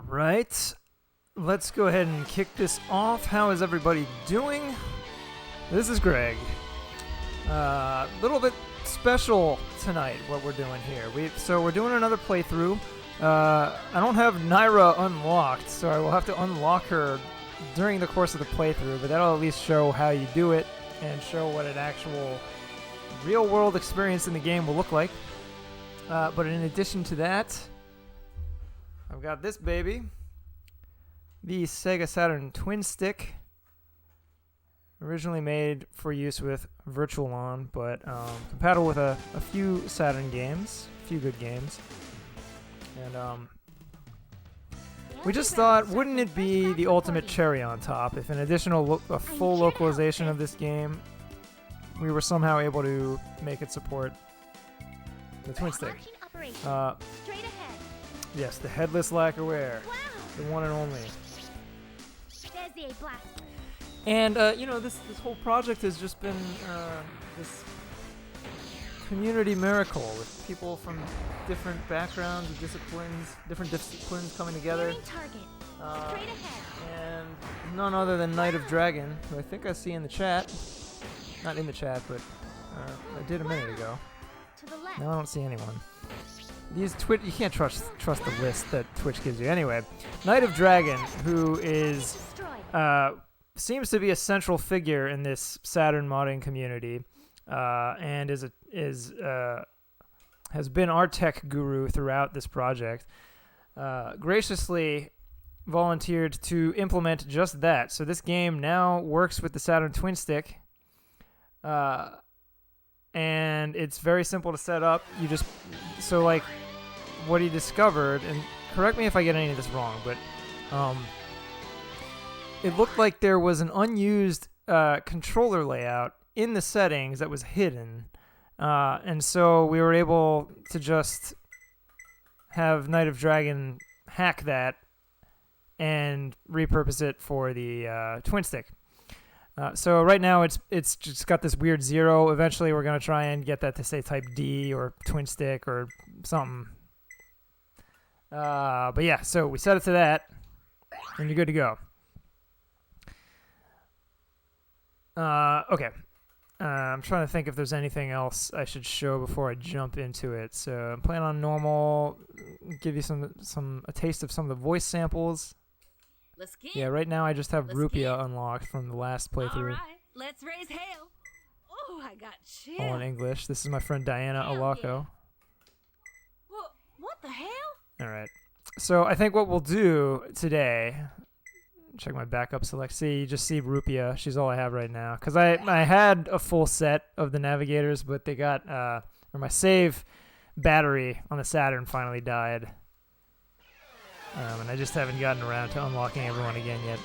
Alright, let's go ahead and kick this off. How is everybody doing? This is Greg. A little bit special tonight, what we're doing here. We're doing another playthrough. I don't have Naira unlocked, so I will have to unlock her during the course of the playthrough, but that'll at least show how you do it and show what an actual real-world experience in the game will look like. But in addition to that, I've got this baby, the Sega Saturn Twin Stick, originally made for use with Virtual On, but compatible with a few Saturn games, a few good games. And we just thought, wouldn't it be the ultimate cherry on top if, in addition to a full localization of this game, we were somehow able to make it support the Twin Stick. Yes, the headless lacquerware, the one and only. And you know, this whole project has just been this community miracle with people from different backgrounds and different disciplines coming together. And none other than Knight of Dragon, who I think I see in the chat. Not in the chat, but I did a minute ago. Now I don't see anyone. These you can't trust the list that Twitch gives you. Anyway, Knight of Dragon, who is seems to be a central figure in this Saturn modding community, and has been our tech guru throughout this project, graciously volunteered to implement just that. So this game now works with the Saturn Twin Stick, and it's very simple to set up. Like what he discovered, and correct me if I get any of this wrong, but it looked like there was an unused controller layout in the settings that was hidden, and so we were able to just have Knight of Dragon hack that and repurpose it for the Twin Stick. So right now it's just got this weird 0. Eventually we're going to try and get that to say type D or Twin Stick or something. But yeah, so we set it to that, and you're good to go. Okay. I'm trying to think if there's anything else I should show before I jump into it. So I'm playing on normal, give you a taste of some of the voice samples. Yeah, right now I just have Rupia unlocked from the last playthrough. All right, let's raise hell. Oh, I got chills. All in English. This is my friend Diana Alaco. Yeah. What the hell? All right. So I think what we'll do today, check my backup select. See, you just see Rupia. She's all I have right now. Because I had a full set of the navigators, but they got, or my save battery on the Saturn finally died. And I just haven't gotten around to unlocking everyone again yet.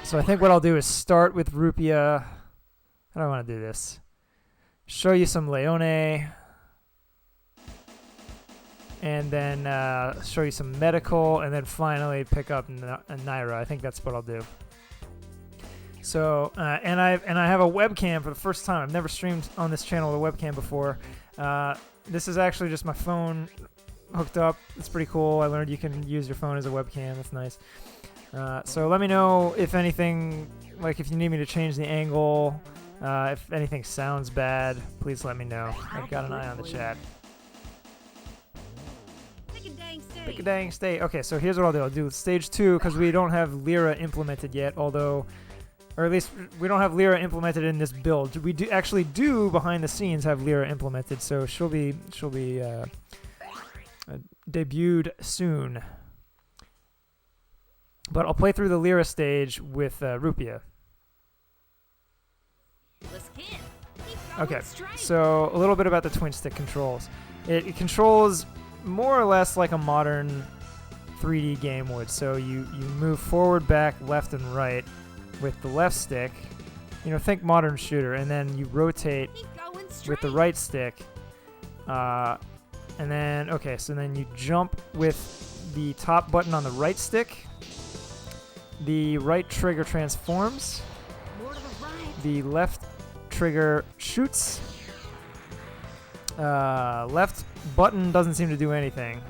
So I think what I'll do is start with Rupia. How do I want to do this? Show you some Leone. And then show you some medical. And then finally pick up Naira. I think that's what I'll do. So, and I have a webcam for the first time. I've never streamed on this channel with a webcam before. This is actually just my phone hooked up. It's pretty cool. I learned you can use your phone as a webcam. That's nice. So let me know if anything, like if you need me to change the angle, if anything sounds bad, please let me know. I've got an eye on the chat. Pick a dang state. Okay, so here's what I'll do. I'll do stage 2 because we don't have Lyra implemented yet, or at least we don't have Lyra implemented in this build. We actually do behind the scenes have Lyra implemented, so she'll be debuted soon. But I'll play through the Lyra stage with Rupia. Okay, so a little bit about the Twin Stick controls. It controls more or less like a modern 3D game would. So you move forward, back, left, and right with the left stick. You know, think modern shooter, and then you rotate with the right stick. And then, okay, so then you jump with the top button on the right stick. The right trigger transforms. The left trigger shoots. Left button doesn't seem to do anything.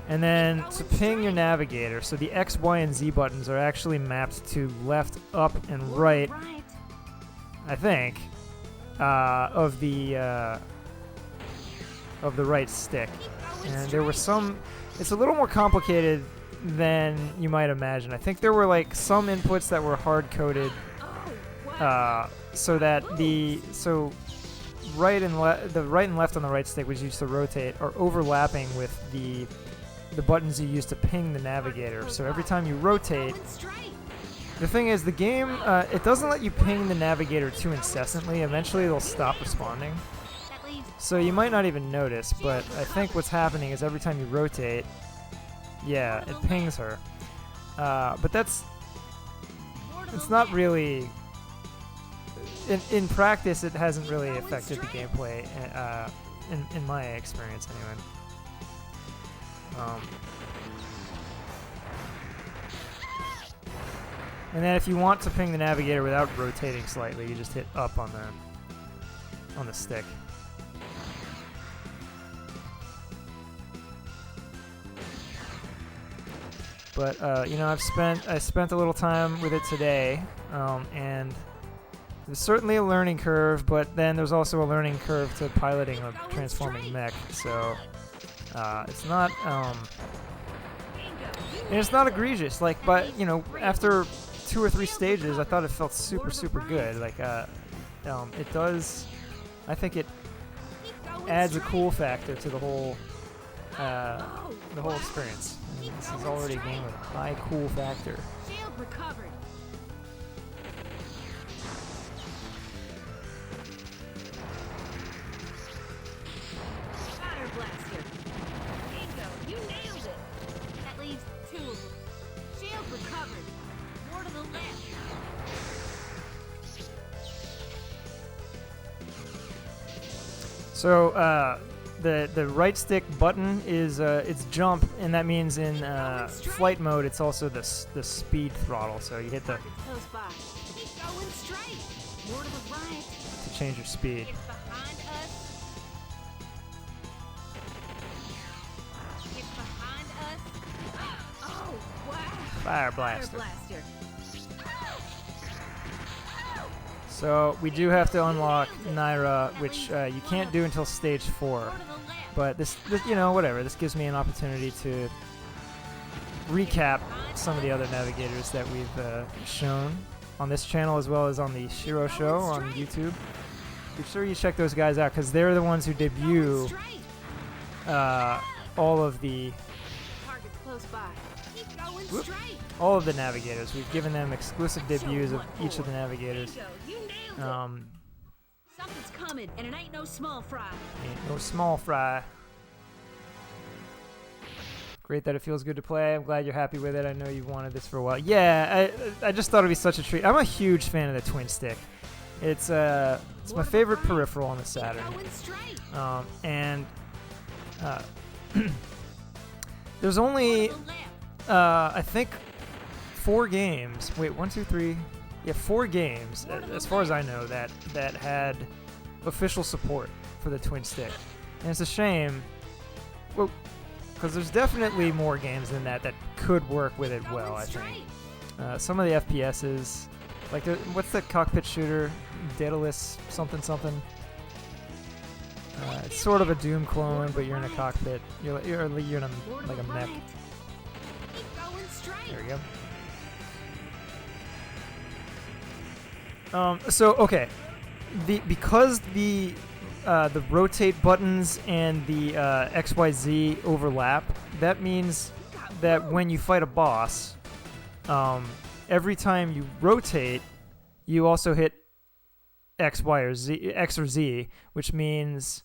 And then to ping your navigator, so the X, Y, and Z buttons are actually mapped to left, up, and right, I think, of the right stick. And there were some. It's a little more complicated than you might imagine. I think there were like some inputs that were hard coded, so that the right and left on the right stick, which used to rotate, are overlapping with the buttons you use to ping the navigator. So every time you rotate, the thing is, the game it doesn't let you ping the navigator too incessantly. Eventually, it'll stop responding. So you might not even notice, but I think what's happening is every time you rotate, yeah, it pings her. But it's not really. In practice, it hasn't really affected the gameplay, in my experience anyway. And then if you want to ping the navigator without rotating slightly, you just hit up on the stick. But you know, I spent a little time with it today, and there's certainly a learning curve, but then there's also a learning curve to piloting a transforming mech. So it's not and it's not egregious. Like, but you know, after 2 or 3 stages, I thought it felt super good. Like it does. I think it adds a cool factor to the whole experience. And this is already a game with a high cool factor. Shield recovered. Fire blaster. Bingo, you nailed it. That leaves 2 of them. Shield recovered. More to the left. So the right stick button is it's jump, and that means in flight mode it's also the speed throttle. So you hit the Close by. Keep going straight. More to the right. to change your speed. It's behind us. It's behind us. Oh, wow. Fire blaster. Blaster. So we do have to unlock Naira, which you can't do until stage 4. More to the left. But this, you know, whatever. This gives me an opportunity to recap some of the other navigators that we've shown on this channel, as well as on the Shiro Show on YouTube. Be sure you check those guys out, because they're the ones who debut all of the Target's close by. Keep going Whoop. straight. all of the navigators. We've given them exclusive debuts of each of the navigators. Bingo, you nailed it. Um, Something's coming, and it ain't no small fry. Ain't no small fry. Great that it feels good to play. I'm glad you're happy with it. I know you've wanted this for a while. Yeah, I just thought it'd be such a treat. I'm a huge fan of the Twin Stick. It's my favorite peripheral on the Saturn. Going straight. And there's only More to the left. I think 4 games. Wait, 1, 2, 3. Yeah, 4 games, as far as I know, that had official support for the Twin Stick. And it's a shame, well, because there's definitely more games than that could work with it well, I think. Some of the FPSs, like, what's the cockpit shooter? Daedalus something something. It's sort of a Doom clone, but you're in a cockpit. You're in a, like a mech. Keep going straight. There we go. So okay, because the rotate buttons and the XYZ overlap, that means that when you fight a boss, every time you rotate, you also hit X or Z, which means,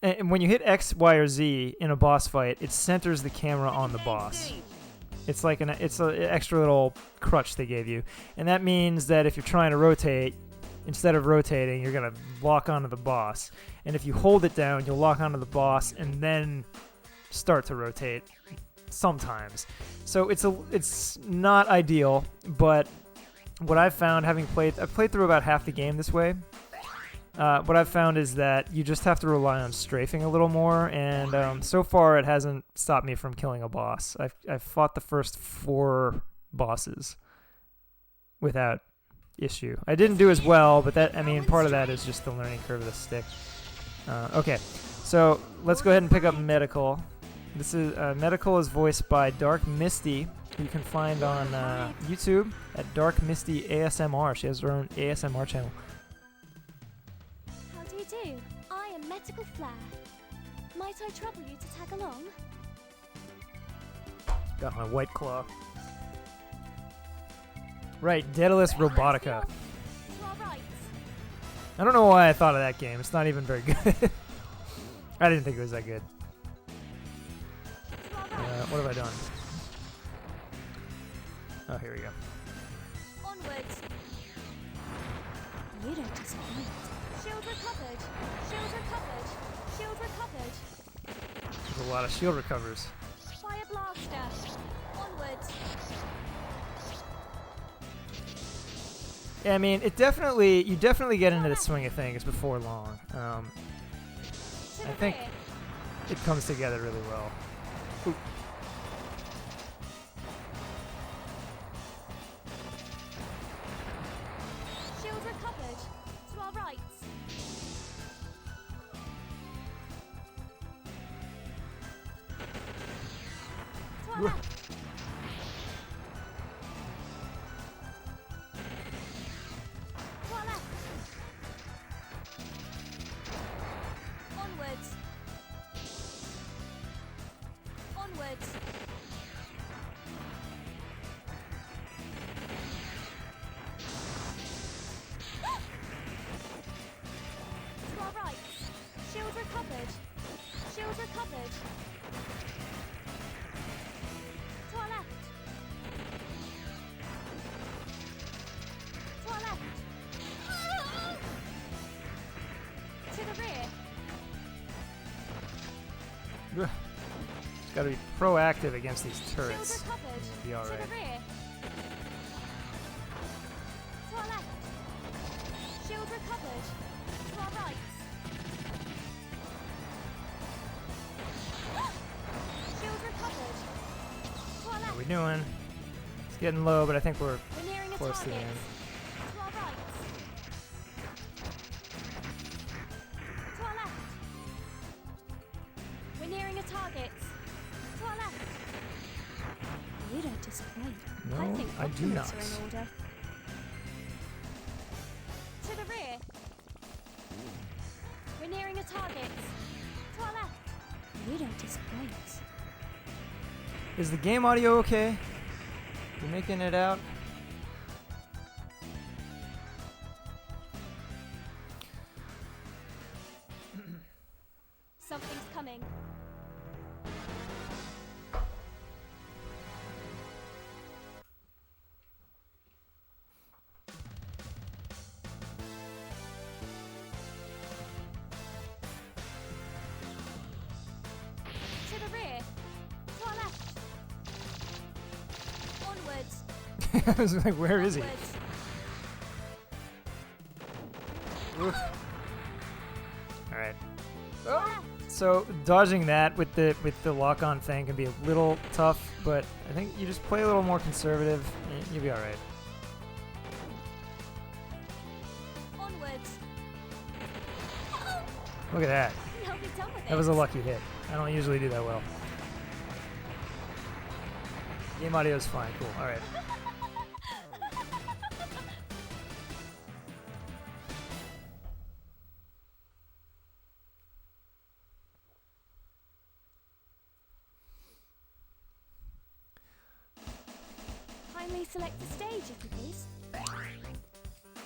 and when you hit X, Y, or Z in a boss fight, it centers the camera on the boss. It's like an extra little crutch they gave you, and that means that if you're trying to rotate, instead of rotating, you're gonna lock onto the boss, and if you hold it down, you'll lock onto the boss and then start to rotate sometimes. So it's not ideal, but what I've found, I've played through about half the game this way, what I've found is that you just have to rely on strafing a little more, and so far it hasn't stopped me from killing a boss. I've fought the first 4 bosses without issue. I didn't do as well, but that, I mean, part of that is just the learning curve of the stick. Okay, so let's go ahead and pick up Medical. This is Medical is voiced by Dark Misty, who you can find on YouTube at Dark Misty ASMR. She has her own ASMR channel. How do you do? I am Medical Flare. Might I trouble you to tag along? Got my White Claw. Right, Daedalus Robotica. To our right. I don't know why I thought of that game. It's not even very good. I didn't think it was that good. To our right. What have I done? Oh, here we go. Onwards. You don't disappoint. Shield recovered. Shield recovered. Shield recovered. There's a lot of shield recovers. Fire blaster. Onwards. Yeah, I mean, you definitely get into the swing of things before long. I think it comes together really well. Ooh. Shield recovered. To our right. To our left. To our left. Onwards. Onwards. To our right. Shield recovered. Shield recovered. To our left. To our left. To the rear. Ugh. Gotta be proactive against these Shield turrets. recovered. Be To alright. the rear. To our left. Shield recovered. To our right. Shield recovered. To our What are left. we doing? It's getting low, but I think we're We're nearing a close to the target. end. To our right. To our left. We're nearing a target. To our left. You don't disappoint. No, I think I do compliments not. are in order. To the rear. We're nearing a target. To our left. You don't disappoint. Is the game audio okay? You making it out? Something's coming. To the rear. To our left. Onwards. I was like, where is he? Onwards. Oof. All right. To our left. So dodging that with the lock-on thing can be a little tough, but I think you just play a little more conservative, and you'll be all right. Onwards. Look at that. Now be done with it. That was a lucky hit. I don't usually do that well. Game audio is fine. Cool. All right. Kindly select the stage, if you please.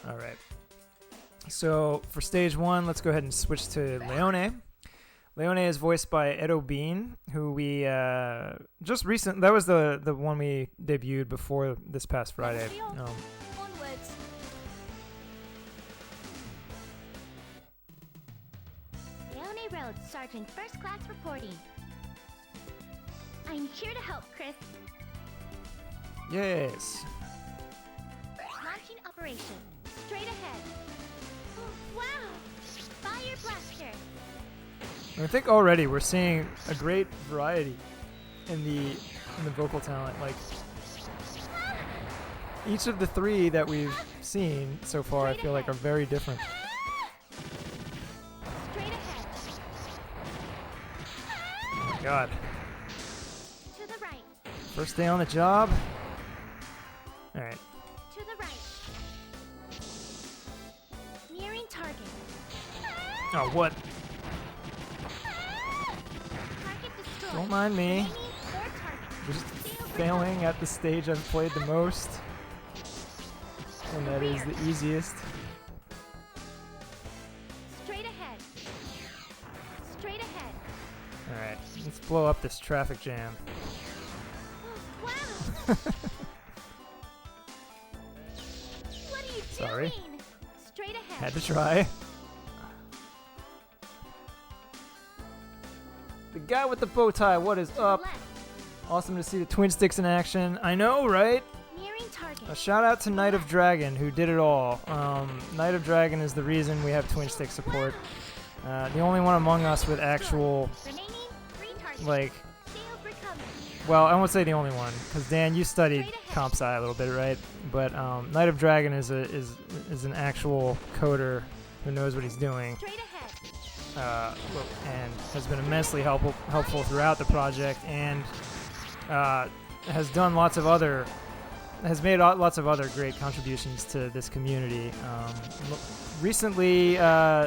All right. So for stage 1, let's go ahead and switch to Leone. Leone is voiced by Edo Bean, who we just recent. That was the one we debuted before this past Friday. Onwards. Leone Road, Sergeant First Class reporting. I'm here to help, Chris. Yes. Launching operation. Straight ahead. Oh, wow! Fire blaster. I think already we're seeing a great variety in the vocal talent. Like each of the three that we've seen so far, I feel like are very different. Straight ahead. Oh my God. To the right. First day on the job. All right. To the right. Nearing target. Oh, what? Target destroyed. Don't mind me. Remaining 4 targets. Just Failed failing at the stage I've played the most. And that is the easiest. Straight ahead. Straight ahead. Alright, let's blow up this traffic jam. Wow. What are you Sorry. doing? Straight ahead. Had to try. The guy with the bow tie, what is To the up? left. Awesome to see the twin sticks in action. I know, right? Nearing target. A shout out to Knight of Dragon, who did it all. Knight of Dragon is the reason we have twin stick support. The only one among us with actual, Remaining 3 targets. like, Failed recovery. well, I won't say the only one, because Dan, you studied comp sci a little bit, right? But Knight of Dragon is an actual coder who knows what he's doing, Straight ahead. and has been immensely helpful throughout the project, and has done lots of other great contributions to this community. Recently,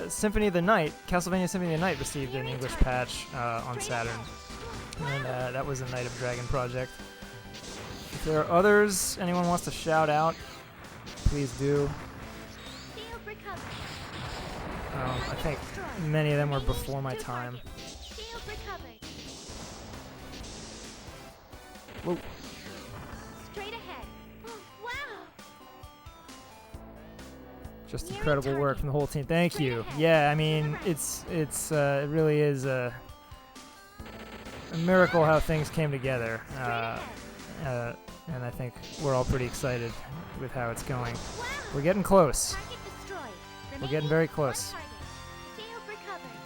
Symphony of the Night, Castlevania Symphony of the Night received an English patch on Saturn, and that was a Knight of Dragon project. If there are others anyone wants to shout out, please do. Failed recovery. I think many of them were before my time. Failed recovery. Whoa. Straight ahead. Wow. Just incredible work from the whole team. Thank you. Yeah, I mean, it really is a miracle how things came together, and I think we're all pretty excited with how it's going. Wow. We're getting close. Target destroyed. We're getting very close. One target. Failed recovery.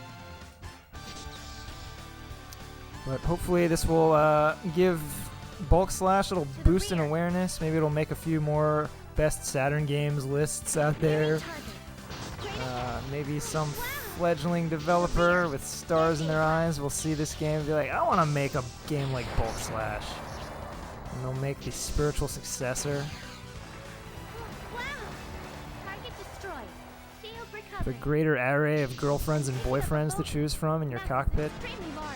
But hopefully this will give Bulk Slash a little boost in awareness. Maybe it'll make a few more best Saturn games lists out there. Target. Maybe some fledgling developer with stars in their eyes will see this game and be like, I want to make a game like Bulk Slash. And they'll make the spiritual successor. Wow. Target destroyed. Failed The recovery. greater array of girlfriends and boyfriends to choose from in your cockpit. Extremely large.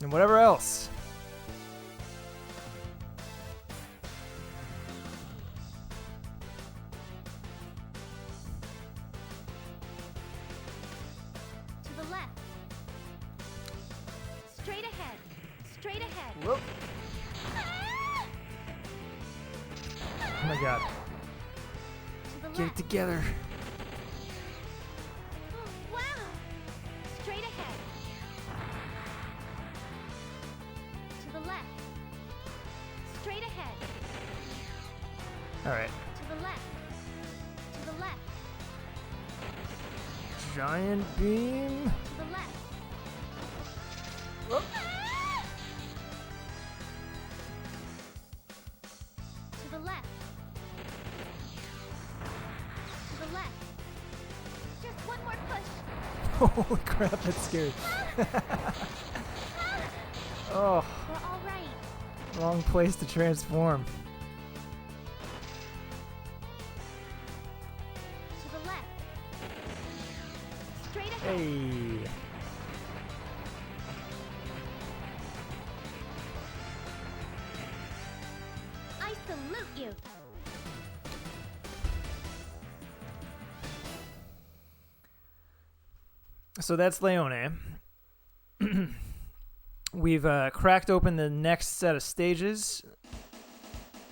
And whatever else. To the left. Straight ahead. Straight ahead. Whoop. Oh my god. To the Get it left. together. Wow. Straight ahead. To the left. Straight ahead. Alright. To the left. To the left. Giant beam. To the left. Whoop. To the left. To the left. Just one more push. Holy crap, that's scary. Oh, We're all right. wrong place to transform. To the left. Straight ahead. Hey. I salute you. So that's Leone. We've cracked open the next set of stages.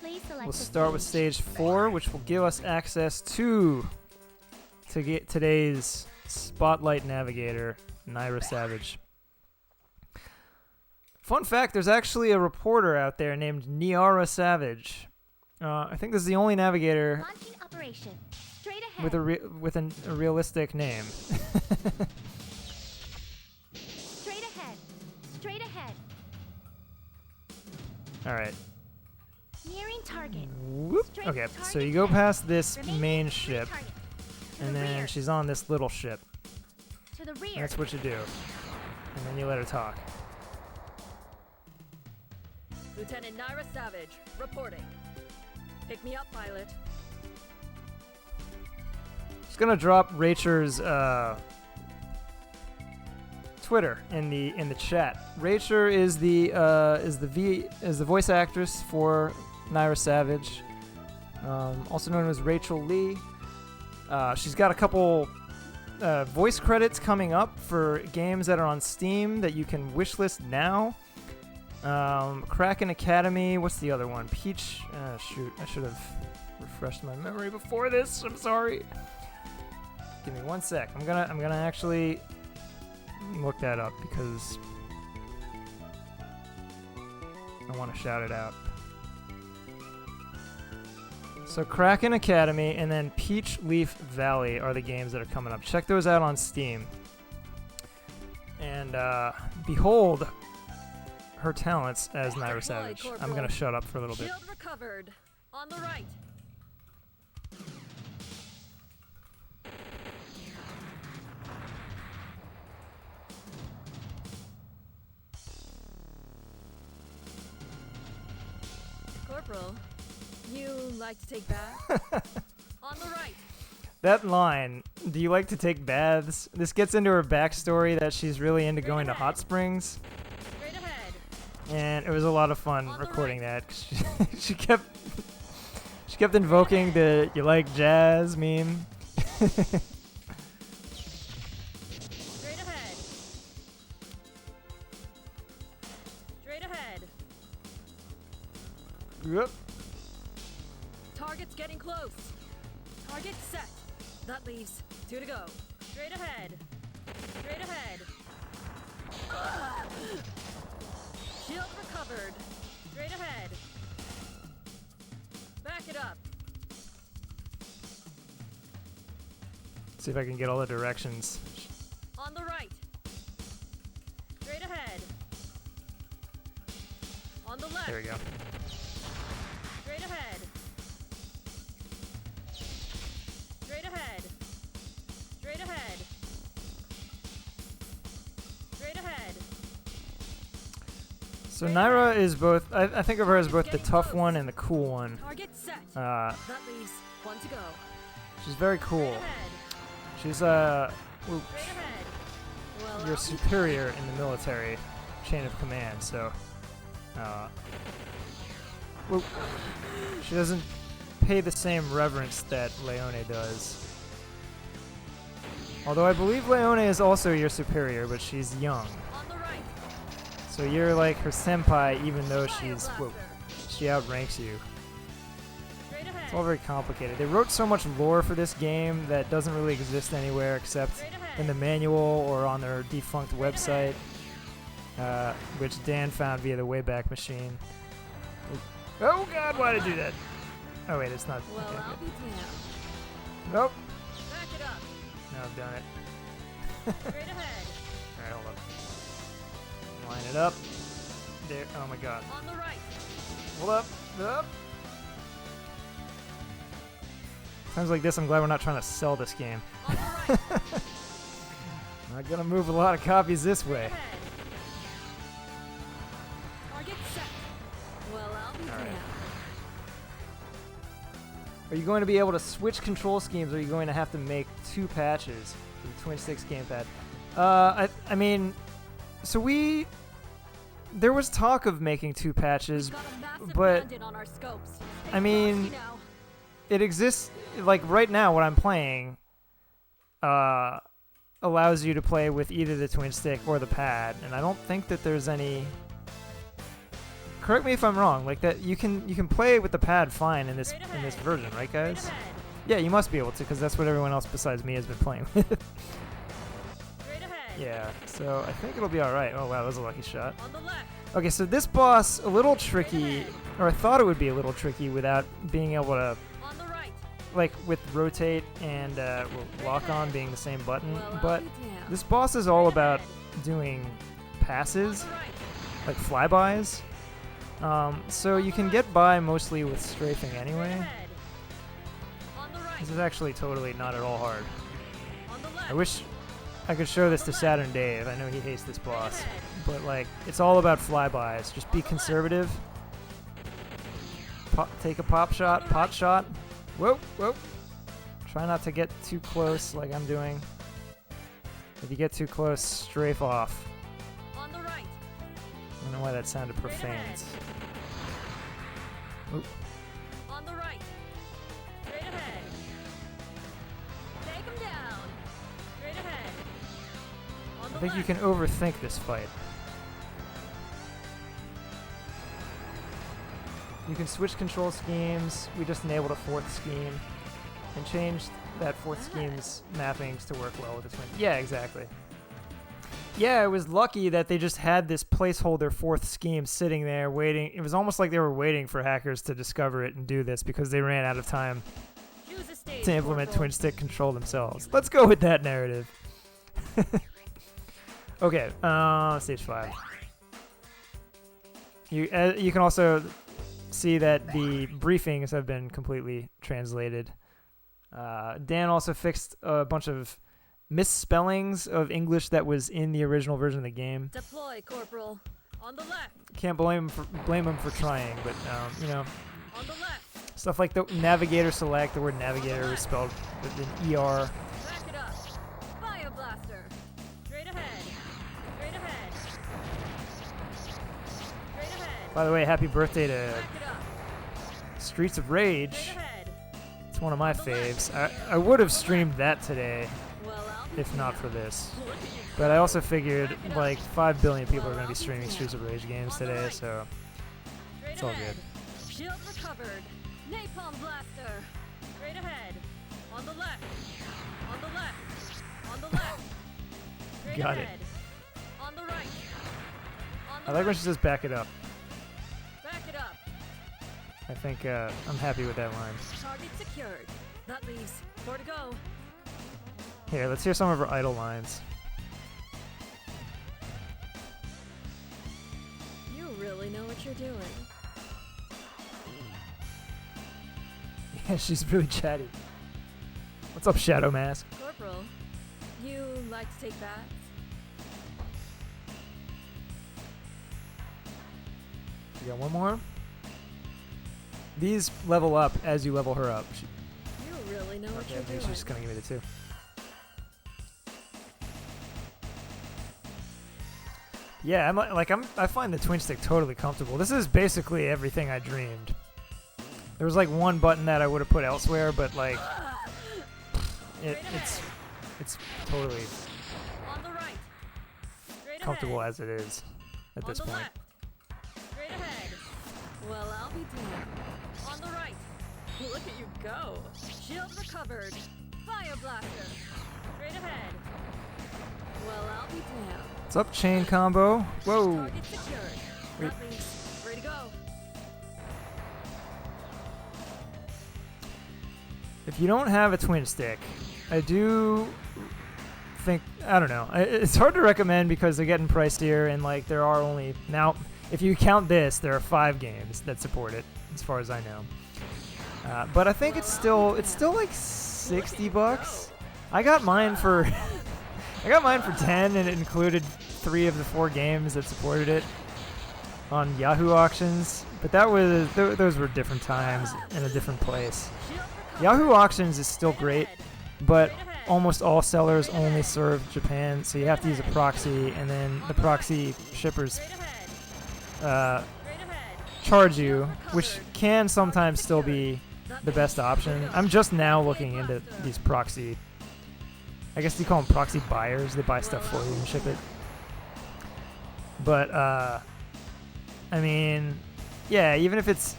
Please select We'll the start with stage 4, which will give us access to get today's Spotlight Navigator, Naira Savage. Fun fact, there's actually a reporter out there named Naira Savage I think this is the only navigator Launching operation. Straight ahead. with a realistic name. Straight ahead. Straight ahead. All right. Nearing target. Whoop. Straight Okay, so target you go set. past this Remaining main 3 ship, targets. To and the then rear. she's on this little ship. To the rear. That's what you do. And then you let her talk. Lieutenant Naira Savage, reporting. Pick me up, pilot. Just gonna drop Rachel's Twitter in the chat. Rachel is the voice actress for Naira Savage, also known as Rachel Lee. She's got a couple voice credits coming up for games that are on Steam that you can wishlist now. Kraken Academy. What's the other one? Peach. Shoot, I should have refreshed my memory before this. I'm sorry. Give me 1 sec. I'm gonna actually look that up because I want to shout it out. So Kraken Academy and then Peach Leaf Valley are the games that are coming up. Check those out on Steam. And behold her talents as Naira Savage. I'm gonna shut up for a little bit. Shield recovered. On the right. Corporal, you like to take baths? On the right. That line, do you like to take baths? This gets into her backstory that she's really into going to hot springs. Straight ahead. And it was a lot of fun On the recording that. 'Cause she kept invoking the "you like jazz" meme. Straight ahead. Straight ahead. Yep. Target's getting close. Target set. That leaves 2 to go. Straight ahead. Straight ahead. Shield recovered. Straight ahead. Back it up. See if I can get all the directions. On the right. Straight ahead. On the left. There we go. Straight ahead. Straight ahead. Straight ahead. Straight ahead. So Naira is both. I think of her as both the tough one and the cool one. Target set. Uh, That leaves 1 to go. she's very cool. Straight ahead. She's Straight ahead. Well, your superior in the military chain of command. So, whoop. She doesn't pay the same reverence that Leone does. Although I believe Leone is also your superior, but she's young. on the right. So you're like her senpai, even though Fire blaster. she outranks you. Straight It's ahead. all very complicated. They wrote so much lore for this game that doesn't really exist anywhere except Straight ahead. in the manual or on their defunct website, which Dan found via the Wayback Machine. Oh God, why did I do that? Oh wait, it's not. Well, okay, I'll good. be damned. Nope. Back it up. Now I've done it. Straight ahead. Alright, hold up. Line it up. There. Oh my God. On the right. Hold up. Up. Times like this, I'm glad we're not trying to sell this game. On the right. Not gonna move a lot of copies this way. Ahead. Target set. Well, I'll be All right. damned. Are you going to be able to switch control schemes, or are you going to have to make 2 patches for the Twin Sticks gamepad? I mean, so there was talk of making 2 patches, Got a massive but bandit on our scopes. I mean, Frosty now. it exists, like right now what I'm playing allows you to play with either the Twin Stick or the pad, and I don't think that there's any. Correct me if I'm wrong. Like that, you can play with the pad fine in this version, right, Straight guys? ahead. Yeah, you must be able to, because that's what everyone else besides me has been playing with. Straight ahead. Yeah, so I think it'll be all right. Oh wow, that was a lucky shot. On the left. Okay, so this boss, a little tricky, or I thought it would be a little tricky without being able to, On the right. like, with rotate and lock on being the same button, Well, but I'll be damned. this boss is all about doing passes, On the right. like flybys. So you can get by mostly with strafing Straight anyway. ahead. On the right. This is actually totally not at all hard. On the left. I wish I could show this to Saturn Dave. I know he hates this boss. Straight ahead. But, like, it's all about flybys. Just be conservative. Take a pot shot. Whoa, whoa. Try not to get too close like I'm doing. If you get too close, strafe off. On the right. I don't know why that sounded profane. Oop. On the right. Straight ahead. Take him down. Straight ahead. On the I think you left. can overthink this fight. You can switch control schemes. We just enabled a fourth scheme and changed that fourth scheme's mappings to work well with the twin. Yeah, exactly. Yeah, it was lucky that they just had this placeholder fourth scheme sitting there waiting. It was almost like they were waiting for hackers to discover it and do this because they ran out of time Choose a stage, to implement Corporal. twin stick control themselves. Let's go with that narrative. Okay, stage 5. You can also see that the briefings have been completely translated. Dan also fixed a bunch of misspellings of English that was in the original version of the game. Deploy, Corporal. On the left. Can't blame him for trying, but you know, On the left. stuff like the navigator select. The word navigator was spelled with an ER. Back it up. Fire blaster. Straight ahead. Straight ahead. Straight ahead. By the way, happy birthday to Back it up. Streets of Rage. Straight ahead. It's one of my faves. I would have streamed that today Well, I'll be if not for this. Look at you. But I also figured like 5 billion people are going to be streaming Streets of Rage games today, so Straight it's all ahead. good. Shield recovered. Napalm blaster. Straight ahead. On the left. On the left. On the left. Straight Got it. ahead. On the right. On the I like when right. she says back it up. Back it up. I think I'm happy with that line. Target secured. That leaves 4 to go. Here, let's hear some of her idle lines. You really know what you're doing. Yeah, she's really chatty. What's up, Shadow Mask? Corporal, you like to take baths? You got one more? These level up as you level her up. You really know what Okay, you're maybe doing. she's just gonna give me the 2. Yeah, I find the twin stick totally comfortable. This is basically everything I dreamed. There was like one button that I would have put elsewhere, but like it's totally On the right. Straight comfortable ahead. as it is at On this the point. left. Straight ahead. Well, I'll be damned. On the right. Look at you go. Shield recovered. Fire blaster. Straight ahead. Well, I'll be damned. What's up, chain combo? Whoa! Target secured. Wait. That means ready to go. If you don't have a twin stick, I do think, I don't know. It's hard to recommend because they're getting pricier and like there are only, now if you count this, there are 5 games that support it as far as I know. But I think it's still like $60. I got mine for I got mine for 10 and it included 3 of the 4 games that supported it on Yahoo auctions, but that was those were different times in a different place. Shield recovered. Yahoo auctions is still great, but almost all sellers only serve Japan, so you have to use a proxy, and then the proxy shippers Straight ahead. uh, Straight ahead. charge you, which can sometimes still be the best option. I'm just now looking into these proxy, I guess you call them proxy buyers. They buy stuff for you and ship it. But, I mean, yeah, even if it's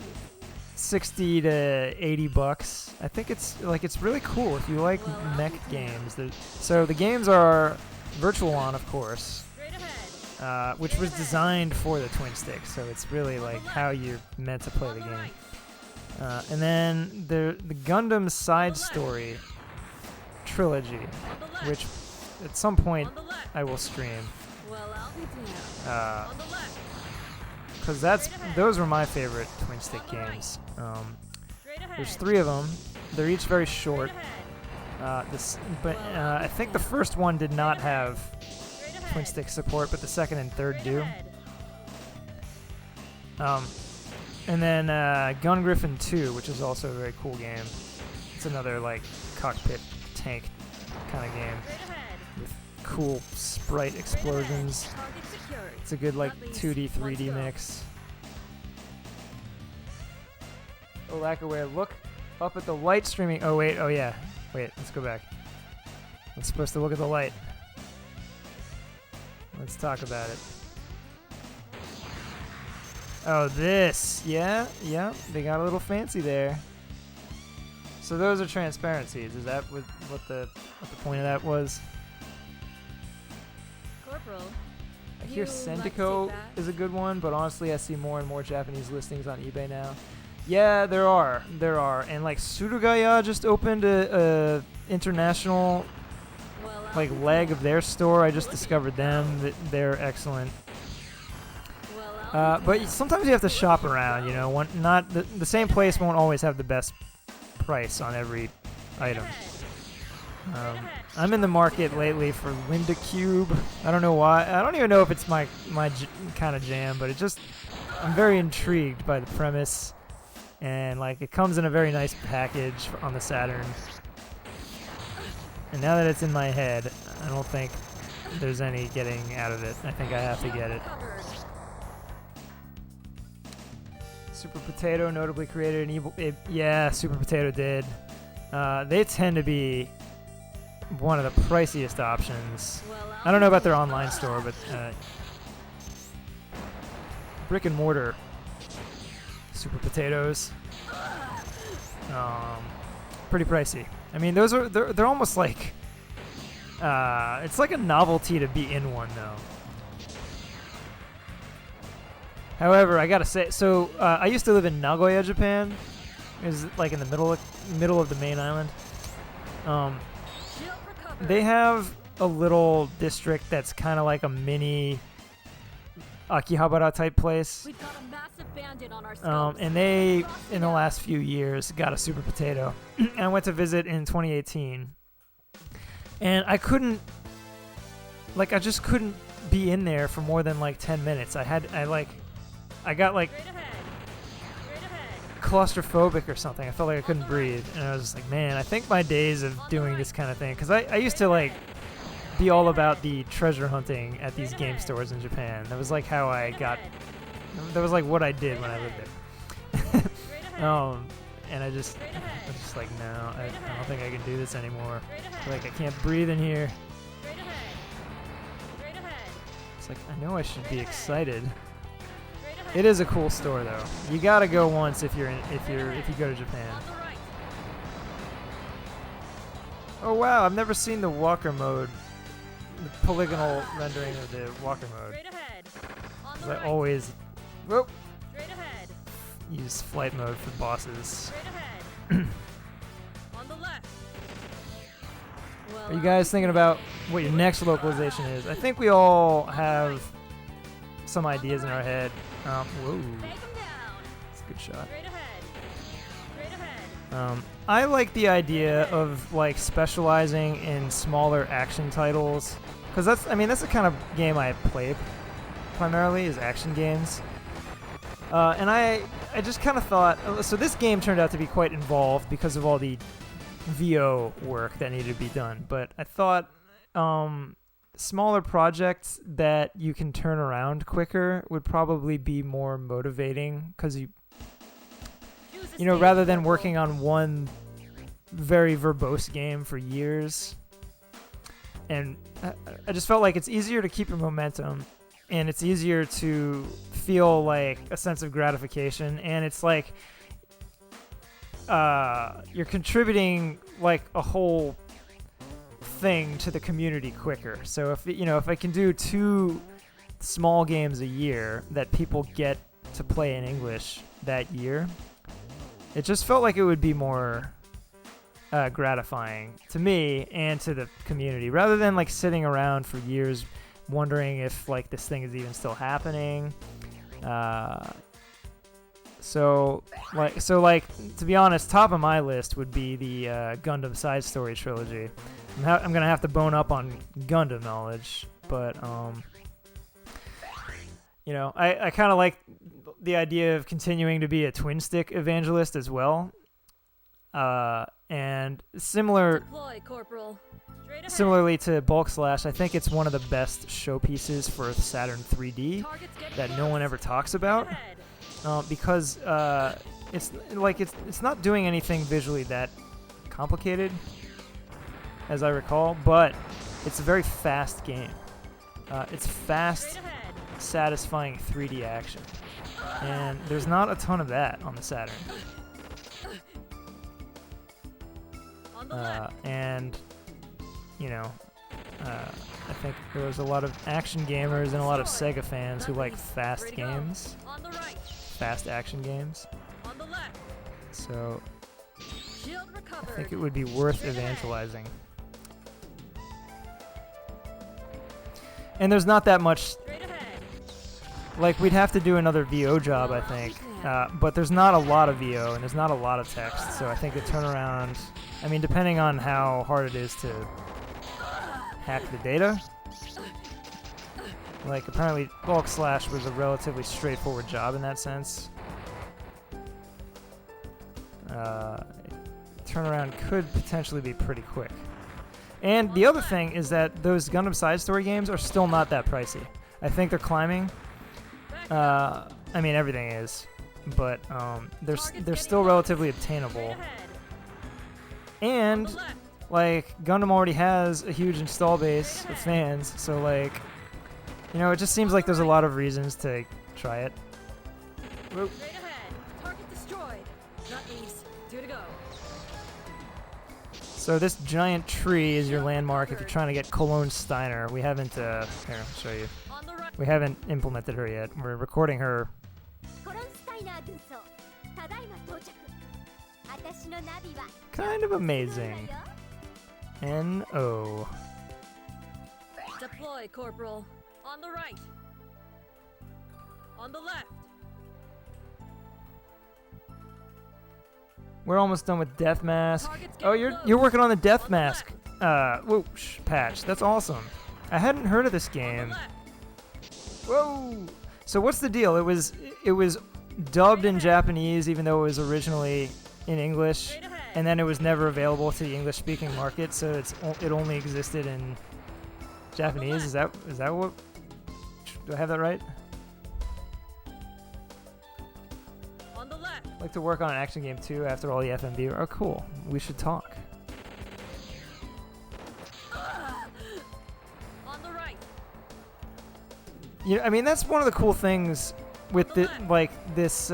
60 to 80 bucks, I think it's really cool if you like mech games. So the games are Virtual On, of course. Straight ahead. which was designed for the Twin Stick, so it's really like how you're meant to play the game. And then the Gundam side story trilogy, which at some point I will stream, Well, I'll be damned. On the left. because those were my favorite Twin Stick games. Straight ahead. There's 3 of them. They're each very short. Straight ahead. But I think the first one did not have Straight ahead. Twin Stick support, but the second and third Straight do. ahead. And then Gun Griffin 2, which is also a very cool game. It's another like cockpit tank kind of game Straight ahead. with cool sprite explosions. Target secured. It's a good like That leaves 2D, one 3D to go. mix. Oh, Lackaware, look up at the light streaming. Oh wait, oh yeah. Wait, let's go back. I'm supposed to look at the light. Let's talk about it. Oh, this. Yeah, they got a little fancy there. So those are transparencies. Is that what the point of that was? Corporal. I hear You like to Sendico take that? is a good one, but honestly, I see more and more Japanese listings on eBay now. Yeah, there are, and like Surugaya just opened a international Well, I'll like be leg damned. of their store. I just discovered them. They're excellent. Well, I'll be But damned. sometimes you have to shop around. You know, not the same place won't always have the best price on every item. I'm in the market lately for Linda Cube. I don't know why. I don't even know if it's my kind of jam, but I'm very intrigued by the premise, and like it comes in a very nice package on the Saturn. And now that it's in my head, I don't think there's any getting out of it. I think I have to get it. Covered. Super Potato notably created an evil. Yeah, Super Potato did. They tend to be one of the priciest options. Well, I don't know about their online store, but brick and mortar Super Potatoes, pretty pricey. I mean, they're almost like it's like a novelty to be in one though. However, I gotta say, so I used to live in Nagoya, Japan. It was like in the middle of the main island. Shield recovered. They have a little district that's kind of like a mini Akihabara type place. We've got a massive bandit on our scopes. And they, in the last few years, got a Super Potato. And I went to visit in 2018. And I just couldn't be in there for more than like 10 minutes. I got like Straight ahead. Straight ahead. claustrophobic or something. I felt like I couldn't breathe. And I was just like, man, I think my days of doing this kind of thing, because I used to like be all about the treasure hunting at these game stores in Japan. That was like how I got, that was like what I did when I lived there. Straight ahead. And I was just like, no, I don't think I can do this anymore. Straight ahead. Like I can't breathe in here. Straight ahead. Straight ahead. It's like, I know I should be excited. Straight ahead. It is a cool store though. You gotta go once if you go to Japan. On the right. Oh wow, I've never seen the walker mode, the polygonal rendering of the walker mode. Straight ahead. On 'Cause the I right. always whoop, Straight ahead. use flight mode for bosses. Straight ahead. On the left. Well, Are you guys thinking about what your next localization is? I think we all have some ideas in our head. Whoa, Take him down. that's a good shot. Straight ahead. Straight ahead. I like the idea of like specializing in smaller action titles, because that's the kind of game I play primarily is action games. And I just kind of thought, so this game turned out to be quite involved because of all the VO work that needed to be done. But I thought smaller projects that you can turn around quicker would probably be more motivating, because Choose a rather stage, than Corporal. working on one very verbose game for years. And I just felt like it's easier to keep your momentum, and it's easier to feel like a sense of gratification, and it's like you're contributing like a whole thing to the community quicker. So if I can do 2 small games a year that people get to play in English that year, it just felt like it would be more gratifying to me and to the community, rather than like sitting around for years wondering if like this thing is even still happening. So to be honest, top of my list would be the Gundam Side Story trilogy. I'm gonna have to bone up on Gundam knowledge, but you know, I kind of like the idea of continuing to be a twin stick evangelist as well. And Deploy, Corporal. Straight ahead. similarly to Bulk Slash, I think it's one of the best showpieces for Saturn 3D Targets getting that no close. one ever talks Straight about. ahead. Because it's not doing anything visually that complicated, as I recall, but it's a very fast game. It's fast, Straight ahead. satisfying 3D action, and there's not a ton of that on the Saturn. On the left. And you know, I think there's a lot of action gamers and a lot of Sega fans who like fast Ready to go. games, On the right. fast action games. On the left. So Shield I recovered. think it would be worth Straight ahead. evangelizing. And there's not that much, Straight ahead. like we'd have to do another VO job, I think. But there's not a lot of VO and there's not a lot of text, so I think the turnaround, I mean, depending on how hard it is to hack the data, like apparently Bulk Slash was a relatively straightforward job in that sense. Turnaround could potentially be pretty quick. And the other thing is that those Gundam Side Story games are still not that pricey. I think they're climbing. I mean, everything is, but they're still relatively obtainable. Straight ahead. On And the left. like Gundam already has a huge install base of fans, so like, you know, it just seems like there's a lot of reasons to try it. Whoop. Straight ahead. Target destroyed. Not these. 2 to go. So this giant tree is your landmark if you're trying to get Cologne Steiner. We haven't, here, I'll show you. On the right. We haven't implemented her yet. We're recording her. コロンスタイナー軍曹ただいま到着私のナビは Kind of amazing. N-O. Deploy, Corporal. On the right. On the left. We're almost done with Death Mask. Target's Oh, getting you're close. working on the Death On the Mask whoosh, patch. That's awesome. I hadn't heard of this On the game. left. Whoa! So what's the deal? It was dubbed in Japanese, even though it was originally in English, Straight ahead. and then it was never available to the English-speaking market. So it only existed in Japanese. Is that what? Do I have that right? On the left. I'd like to work on an action game too after all the FMV. Oh, cool. We should talk. On the right. You know, I mean, that's one of the cool things with this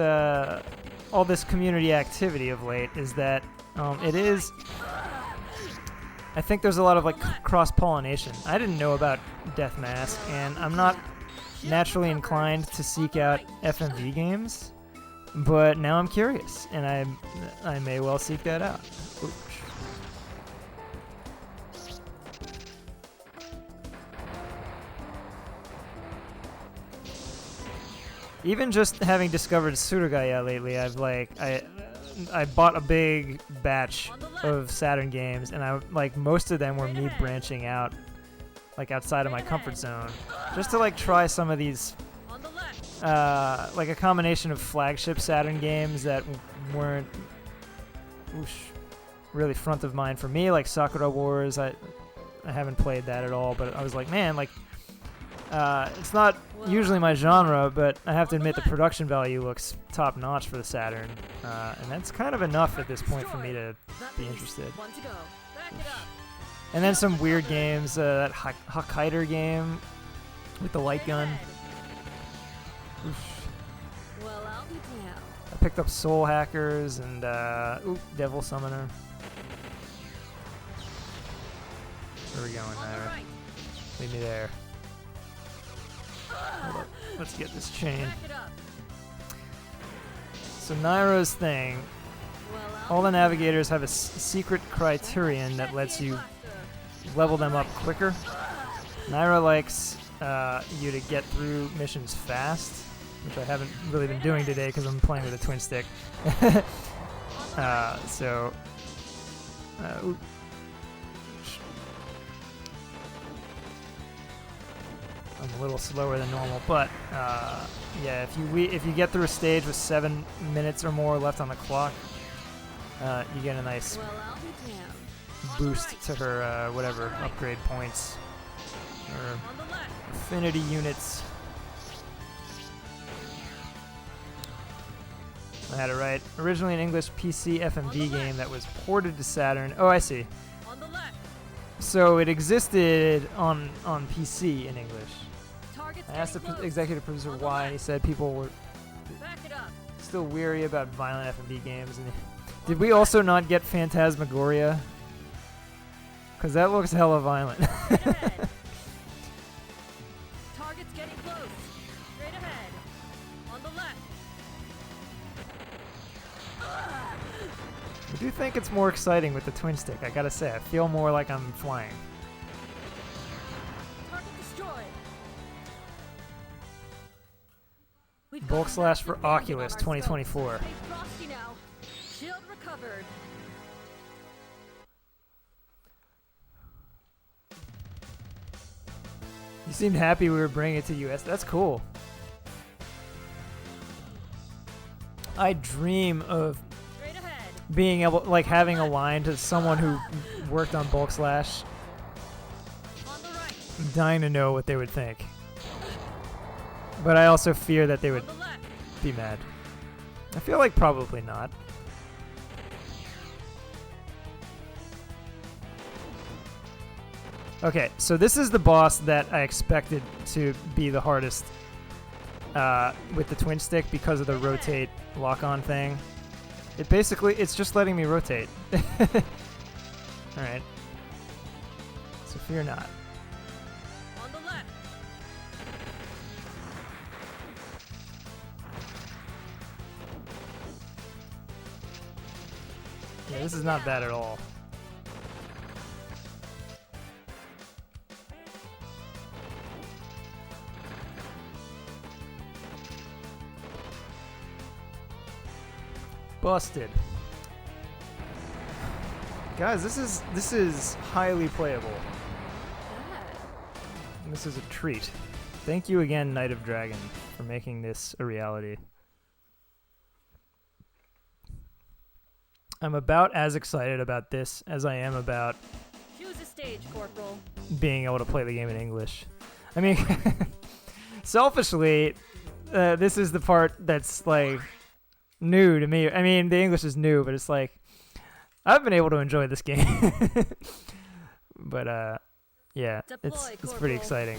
all this community activity of late is that it is. I think there's a lot of like cross pollination. I didn't know about Death Mask, and I'm not naturally inclined to seek out FMV games, but now I'm curious, and I may well seek that out. Oops. Even just having discovered Surugaya lately, I've like I bought a big batch of Saturn games, and I like most of them were me branching out, like outside of my comfort zone, just to like try some of these, On the left. like a combination of flagship Saturn games that weren't really front of mind for me, like Sakura Wars. I haven't played that at all, but I was like, man, like. It's not usually my genre, but I have to admit the production value looks top notch for the Saturn, and that's kind of enough at this point for me to Not be these. interested. 1 to go. Back it up. And then some weird games, that Hokkaider game with the light Straight gun. ahead. Oof. Well, I'll be down. I picked up Soul Hackers and Devil Summoner. Where are we going On the there? right. Leave me there. Hold up. Let's get this chain. Back it up. So Naira's thing, Well, all the navigators have a secret criterion that lets you level them up quicker. Naira likes you to get through missions fast, which I haven't really been doing today because I'm playing with a twin stick. Ooh. I'm a little slower than normal, but yeah, if you get through a stage with 7 minutes or more left on the clock, you get a nice Well, I'll be damned. boost to her whatever upgrade points or On the left. affinity units. I had it right. Originally an English PC FMV game that was ported to Saturn. Oh, I see. On the left. So it existed on PC in English. Target's I asked the getting close. executive producer On the why, left. and he said people were Back it up. still weary about violent FMV games. And did we also not get Phantasmagoria? Because that looks hella violent. Straight ahead. Target's getting close. Straight ahead. On the left. I do think it's more exciting with the twin stick, I gotta say. I feel more like I'm flying. Target destroyed. We've Bulk got slash for massive damage Oculus on our 2024. scopes. Stay frosty now. Shield recovered. You seemed happy we were bringing it to US. That's cool. I dream of Straight ahead. being able, like, having a line to someone who worked on Bulk Slash. On the right. I'm dying to know what they would think. But I also fear that they would On the left. be mad. I feel like probably not. Okay, so this is the boss that I expected to be the hardest with the twin stick because of the rotate lock-on thing. It's just letting me rotate. Alright. So fear not. On the left. Yeah, this is not bad at all. Busted. Guys, this is highly playable. This is a treat. Thank you again, Knight of Dragon, for making this a reality. I'm about as excited about this as I am about Choose a stage, Corporal. being able to play the game in English. I mean, selfishly, this is the part that's like new to me. I mean, the English is new, but it's like I've been able to enjoy this game. But yeah, Deploy, it's pretty Corporal. exciting.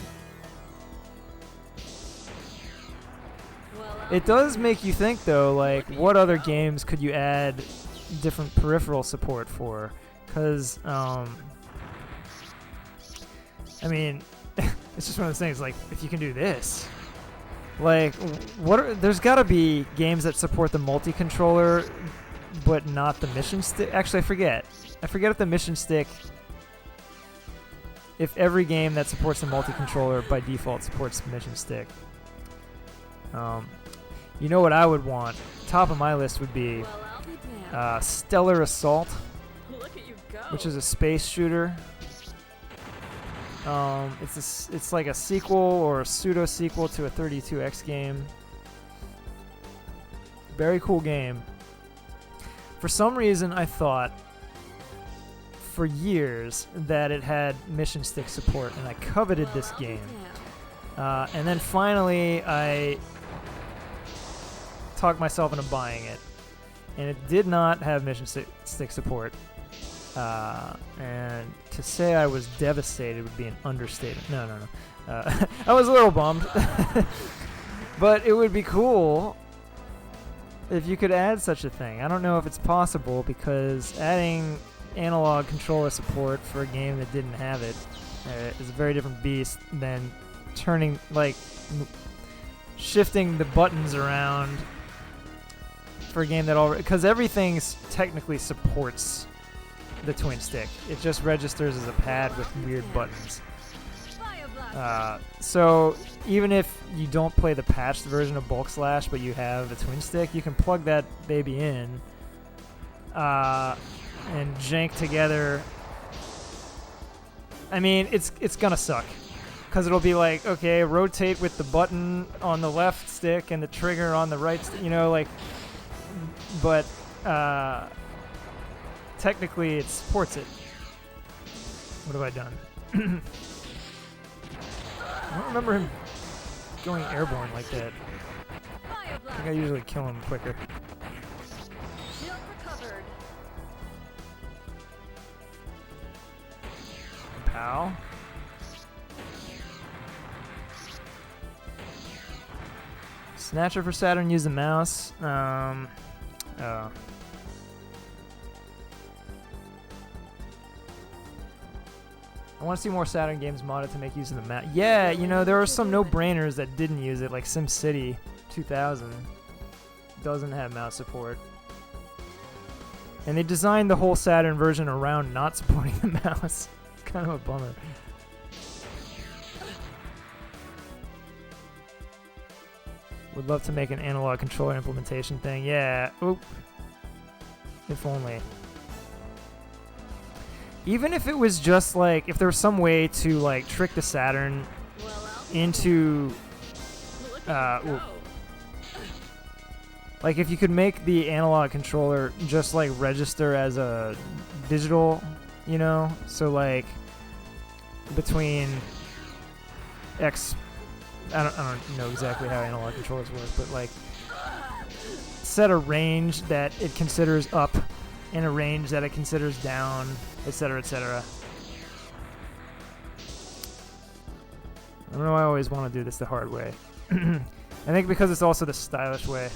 Well, It does make you think though, like what other games could you add different peripheral support for? Because I mean, it's just one of those things. Like if you can do this, like there's got to be games that support the multi-controller, but not the mission stick. Actually, I forget if the mission stick. If every game that supports the multi-controller by default supports the mission stick. You know what I would want? Top of my list would be well, I'll be damned. Stellar Assault, Look at you go. which is a space shooter. It's like a sequel or a pseudo sequel to a 32X game. Very cool game. For some reason, I thought for years that it had mission stick support, and I coveted this Well, I'll be game. damned. And then finally, I talked myself into buying it, and it did not have mission stick support. And to say I was devastated would be an understatement. No. I was a little bummed, but it would be cool if you could add such a thing. I don't know if it's possible because adding analog controller support for a game that didn't have it is a very different beast than turning, like, shifting the buttons around for a game that already, because everything technically supports the twin stick. It just registers as a pad with weird buttons. Fire blaster. So even if you don't play the patched version of Bulk Slash, but you have the twin stick, you can plug that baby in and jank together. I mean, it's gonna suck, because it'll be like, okay, rotate with the button on the left stick and the trigger on the right stick, you know, like, but technically it supports it. What have I done? I don't remember him going airborne like that. Fire I blaster. think I usually kill him quicker. Shield recovered. Pow. Snatcher for Saturn, use the mouse. Oh. I want to see more Saturn games modded to make use of the mouse. Yeah, you know, there are some no-brainers that didn't use it, like SimCity 2000 doesn't have mouse support. And they designed the whole Saturn version around not supporting the mouse. It's kind of a bummer. Would love to make an analog controller implementation thing. Yeah. Oop. If only. Even if it was just like, if there was some way to like trick the Saturn Well, I'll be into, Look at you oop. go. Like if you could make the analog controller just like register as a digital, you know, so like between X, I don't know exactly how analog controllers work, but like set a range that it considers up and a range that it considers down, etc., etc. I don't know, I always want to do this the hard way. I think because it's also the stylish way.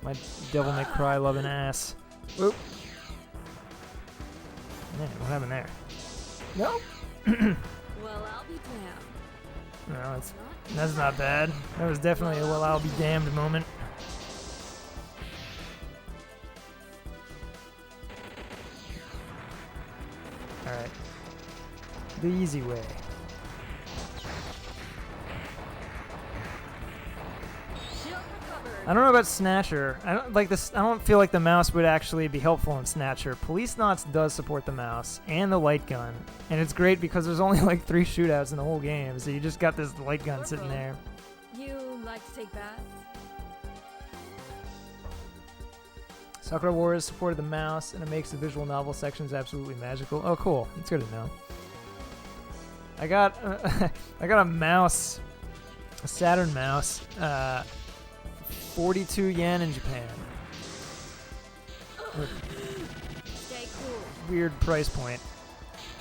My Devil May Cry loving ass. Oop. Man, what happened there? No. Well, I'll be damned. No, that's not bad. That was definitely a well, I'll be damned moment. Alright. The easy way. Shield recovered. I don't know about Snatcher. I don't like this. I don't feel like the mouse would actually be helpful in Snatcher. Police Knots does support the mouse and the light gun, and it's great because there's only like 3 shootouts in the whole game, so you just got this light gun sitting there. You like to take baths? Sakura Wars supported the mouse, and it makes the visual novel sections absolutely magical. Oh, cool. It's good to know. I got a mouse, a Saturn mouse, 42 yen in Japan. Stay cool. Weird price point.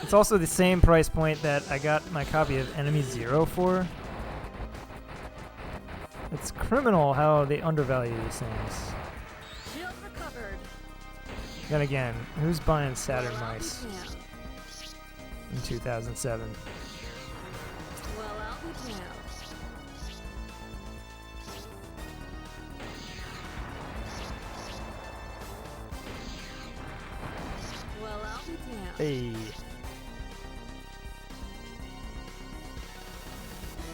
It's also the same price point that I got my copy of Enemy Zero for. It's criminal how they undervalue these things. Shield recovered. Then again, who's buying Saturn Well, I'll be mice damned. in 2007? Well, I'll be damned. Well, I'll be damned. Hey.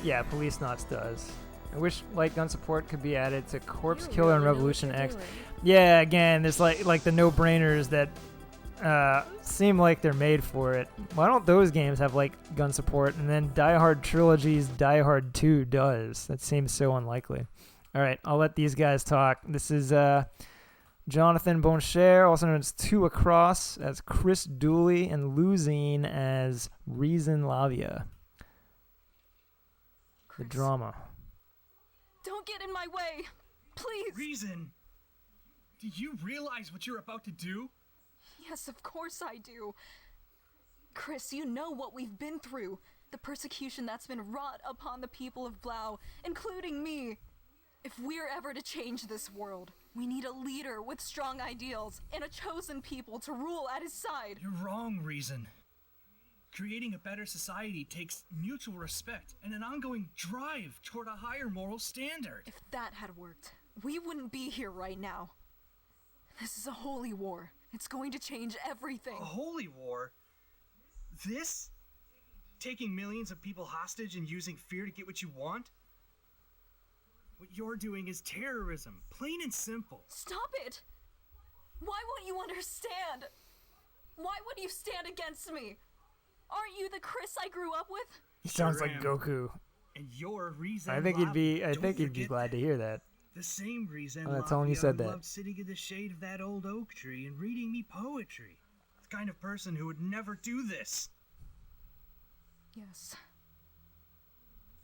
Yeah, Police Knots does. I wish light gun support could be added to Corpse You Killer and really know what Revolution you're X. doing. Yeah, again, there's like the no-brainers that seem like they're made for it. Why don't those games have like gun support? And then Die Hard Trilogy's Die Hard 2 does. That seems so unlikely. All right, I'll let these guys talk. This is Jonathan Boncher, also known as Two Across, as Chris Dooley, and Luzine as Reason Lavia. The Chris, drama. don't get in my way. Please. Reason? Do you realize what you're about to do? Yes, of course I do. Chris, you know what we've been through. The persecution that's been wrought upon the people of Blau, including me. If we're ever to change this world, we need a leader with strong ideals and a chosen people to rule at his side. You're wrong, Reason. Creating a better society takes mutual respect and an ongoing drive toward a higher moral standard. If that had worked, we wouldn't be here right now. This is a holy war. It's going to change everything. A holy war? This? Taking millions of people hostage and using fear to get what you want? What you're doing is terrorism, plain and simple. Stop it! Why won't you understand? Why would you stand against me? Aren't you the Chris I grew up with? He sounds Sure like am. Goku. And your reason. I think he'd be glad to hear that. The same reason Oh, tell him you said that. loved sitting in the shade of that old oak tree and reading me poetry. The kind of person who would never do this. Yes.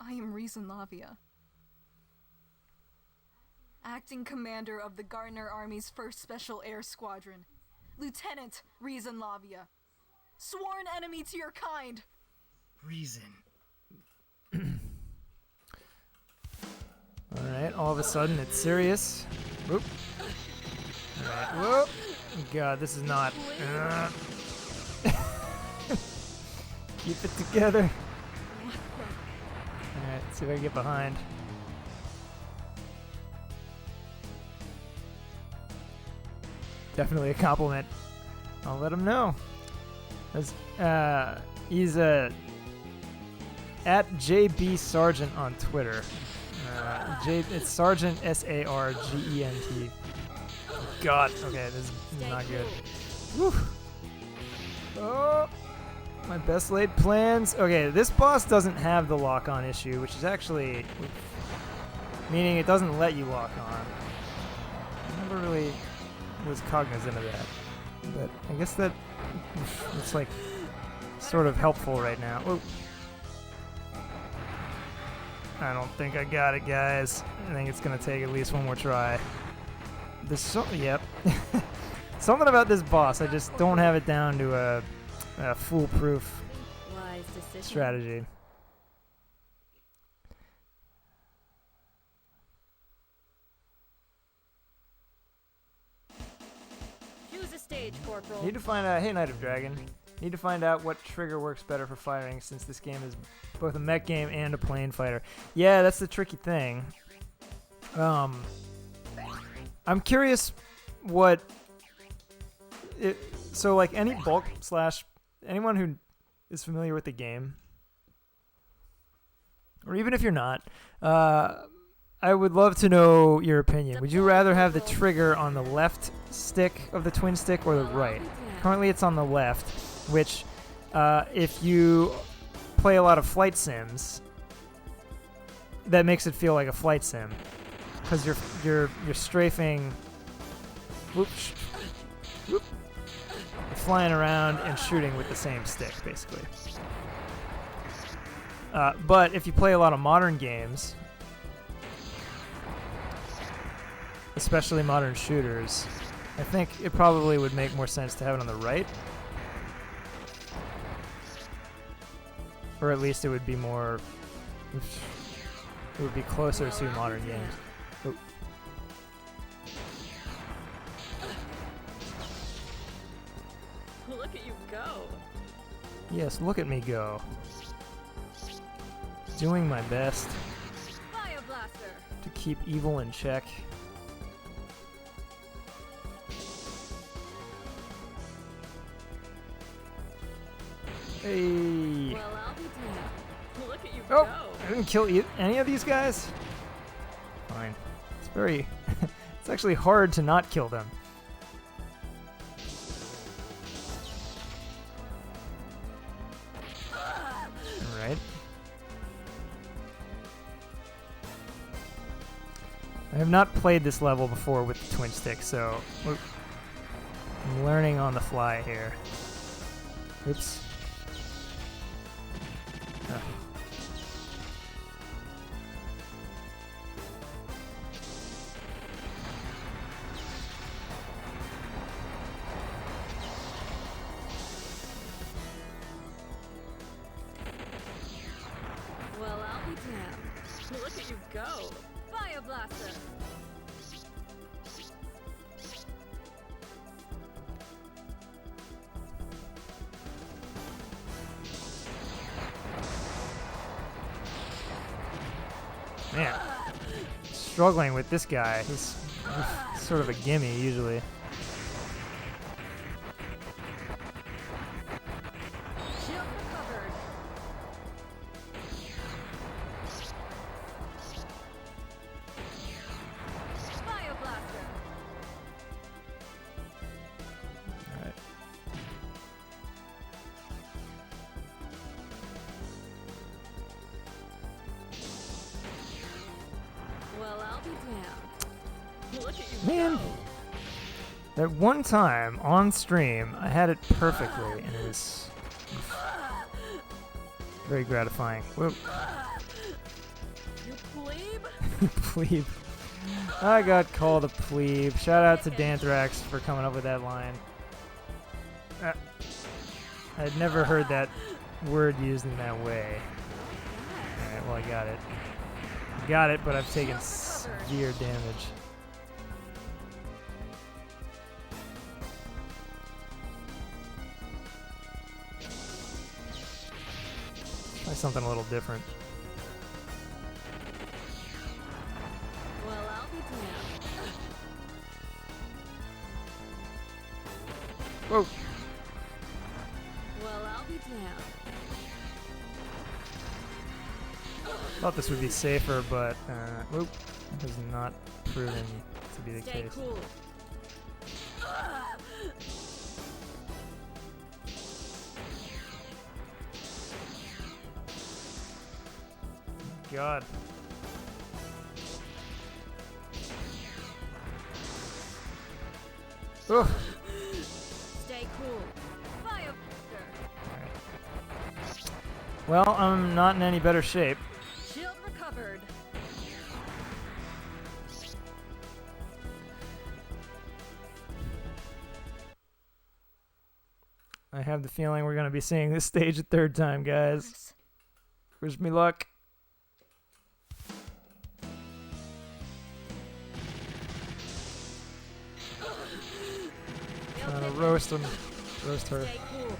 I am Reason Lavia. Acting commander of the Gardner Army's 1st Special Air Squadron. Lieutenant Reason Lavia. Sworn enemy to your kind. Reason. Alright, all of a sudden it's serious. Whoop. Alright, whoop. God, this is not. Keep it together. Alright, see if I can get behind. Definitely a compliment. I'll let him know. He's at JB Sargent on Twitter. It's Sargent Sargent. God, okay, this is not good. Whew. Oh, my best laid plans. Okay, this boss doesn't have the lock-on issue, which is actually meaning it doesn't let you lock on. I never really was cognizant of that, but I guess that it's like sort of helpful right now. Oh. I don't think I got it, guys. I think it's gonna take at least one more try. Yep. Something about this boss, I just don't have it down to a foolproof Wise decision. strategy. Choose a stage, Corporal. Need to find out. Hey, Knight of Dragon. Need to find out what trigger works better for firing, since this game is both a mech game and a plane fighter. Yeah, that's the tricky thing. I'm curious what. So, like, any bulk slash anyone who is familiar with the game, or even if you're not, I would love to know your opinion. Would you rather have the trigger on the left stick of the twin stick or the right? Currently, it's on the left, which, if you play a lot of flight sims, that makes it feel like a flight sim, because you're strafing, whoops, whoop, flying around and shooting with the same stick, basically. But if you play a lot of modern games, especially modern shooters, I think it probably would make more sense to have it on the right. Or at least it would be more. It would be closer to modern games. Oh. Look at you go. Yes, look at me go. Doing my best Fire blaster. to keep evil in check. Hey. Well, I'll be damned. Look at you Oh, go. I didn't kill any of these guys? Fine. It's very... it's actually hard to not kill them. Alright. I have not played this level before with the twin stick, so... I'm learning on the fly here. Oops. Oh. Well, I'll be damned. Look at you go. Fire blaster. Man, struggling with this guy. He's sort of a gimme usually. Shield recovered. Fire blaster. Alright. Well, I'll be damned. Look at you Man. go. That one time on stream, I had it perfectly, and it was very gratifying. Whoop. You plebe? Plebe. I got called a plebe. Shout out to Danthrax for coming up with that line. I'd never heard that word used in that way. Alright, well I got it. Got it, but I've taken severe damage. Try something a little different. Well, I'll be damned. Whoa! Well, I'll be damned. Thought this would be safer, but whoop, has not proven to be the Stay case. cool. God. Ugh. Stay cool. Fire blaster. Well, I'm not in any better shape. Shield recovered. I have the feeling we're going to be seeing this stage a third time, guys. Wish me luck. Trying to roast him. Roast her. Stay cool.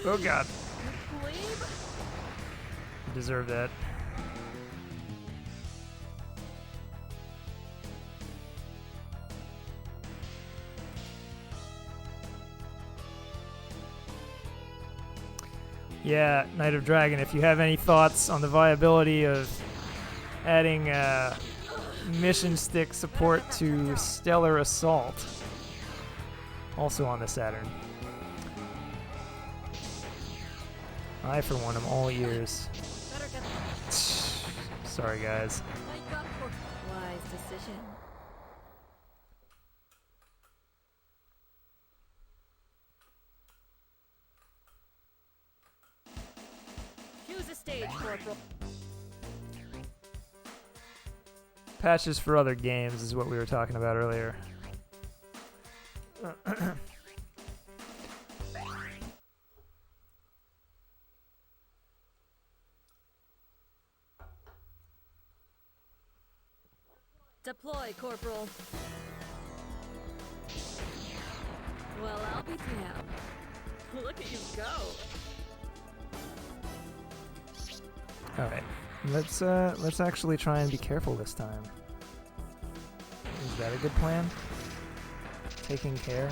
Oh, God. You plebe? You deserve that. Yeah, Knight of Dragon, if you have any thoughts on the viability of adding mission stick support to Stellar Assault, also on the Saturn. I, for one, am all ears. Better get Sorry, guys. wake up for wise decision. Choose a stage, Corporal. Patches for other games is what we were talking about earlier. Deploy, Corporal. Well, I'll be damned. Look at you go. All right, let's actually try and be careful this time. Is that a good plan? Taking care.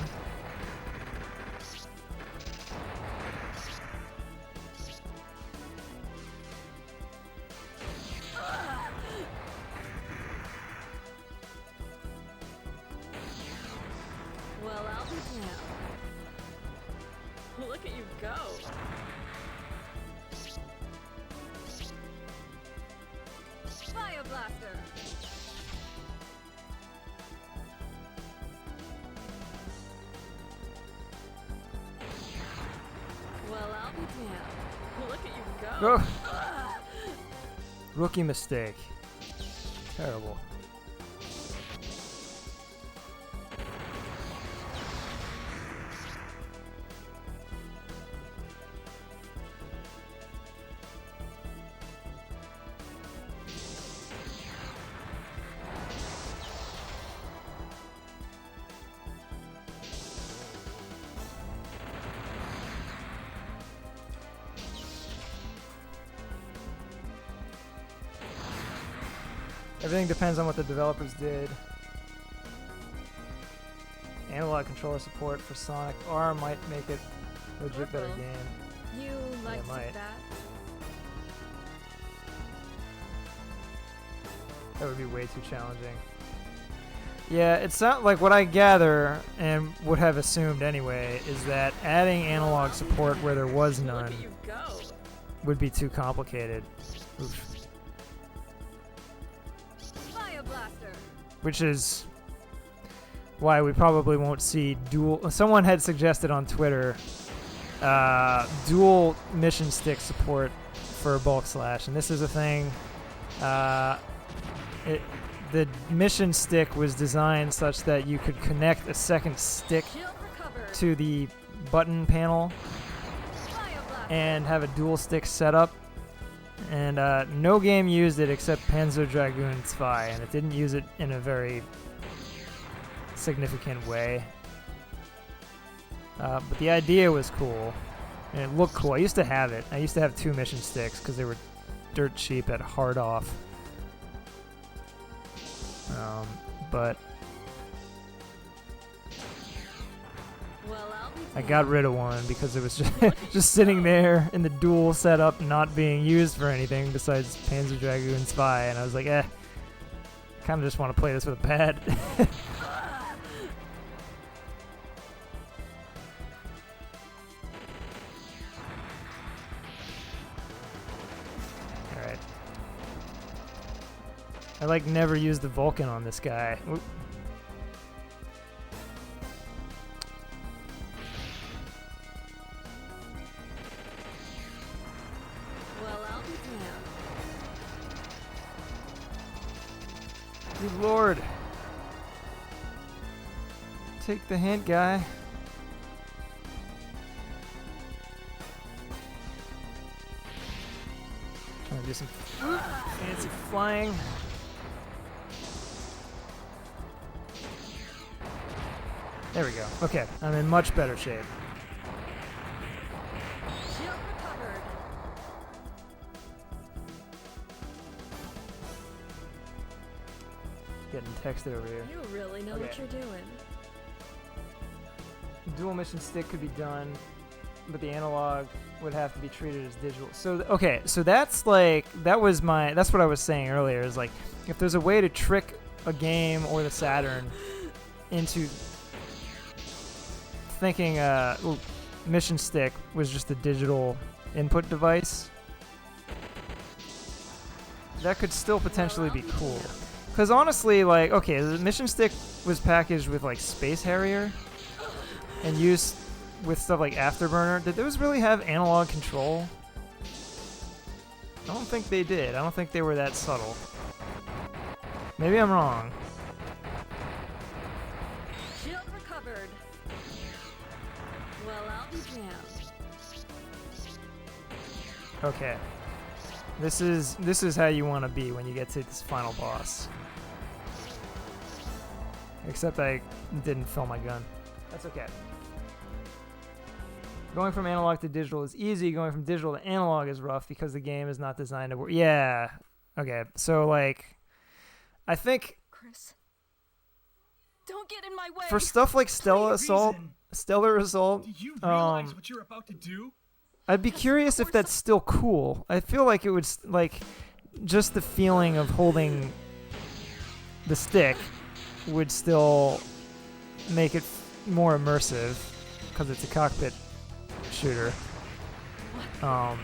Well, I'll be damned. Look at you go. Fire blaster. Well, I'll be damned. Look at you go. Oh. Rookie mistake. Terrible. Everything depends on what the developers did. Analog controller support for Sonic R might make it a legit better Uh-oh. game. You like to might. that? That would be way too challenging. Yeah, it's not like what I gather and would have assumed anyway is that adding analog support where there was Look none at you go. would be too complicated. Oof. Fire blaster. Which is why we probably won't see dual. Someone had suggested on Twitter dual mission stick support for bulk slash, and this is a thing. The mission stick was designed such that you could connect a second stick Shield recovered. to the button panel Fire blaster. and have a dual stick setup. And no game used it except Panzer Dragoon 2, and it didn't use it in a very significant way. But the idea was cool, and it looked cool. I used to have it. I used to have 2 mission sticks because they were dirt cheap at Hard Off. But Well, I'll be I damned. got rid of one because it was just sitting there in the dual setup, not being used for anything besides Panzer Dragoon 2, and I was like, I kind of just want to play this with a pad. Alright. I like never used the Vulcan on this guy. Oop. Well, I'll be damned. Good lord. Take the hint, guy. Trying to do some fancy flying. There we go. Okay, I'm in much better shape. Shield recovered. Getting texted over here. You really know what Okay. you're doing. Dual mission stick could be done, but the analog would have to be treated as digital. So okay, so that's like that's what I was saying earlier is like if there's a way to trick a game or the Saturn into thinking mission stick was just a digital input device, that could still potentially be cool. Because honestly, like, okay, the mission stick was packaged with like Space Harrier and used with stuff like Afterburner. Did those really have analog control? I don't think they did. I don't think they were that subtle. Maybe I'm wrong. Shield recovered. Well, I'll be damned. Okay. This is how you want to be when you get to this final boss. Except I didn't fill my gun. That's okay. Going from analog to digital is easy. Going from digital to analog is rough because the game is not designed to work. Yeah. Okay. So like, I think Chris, don't get in my way. for stuff like Stellar Assault, Do you realize what you're about to do? I'd be curious if that's still cool. I feel like it would like just the feeling of holding the stick would still make it more immersive because it's a cockpit shooter. Of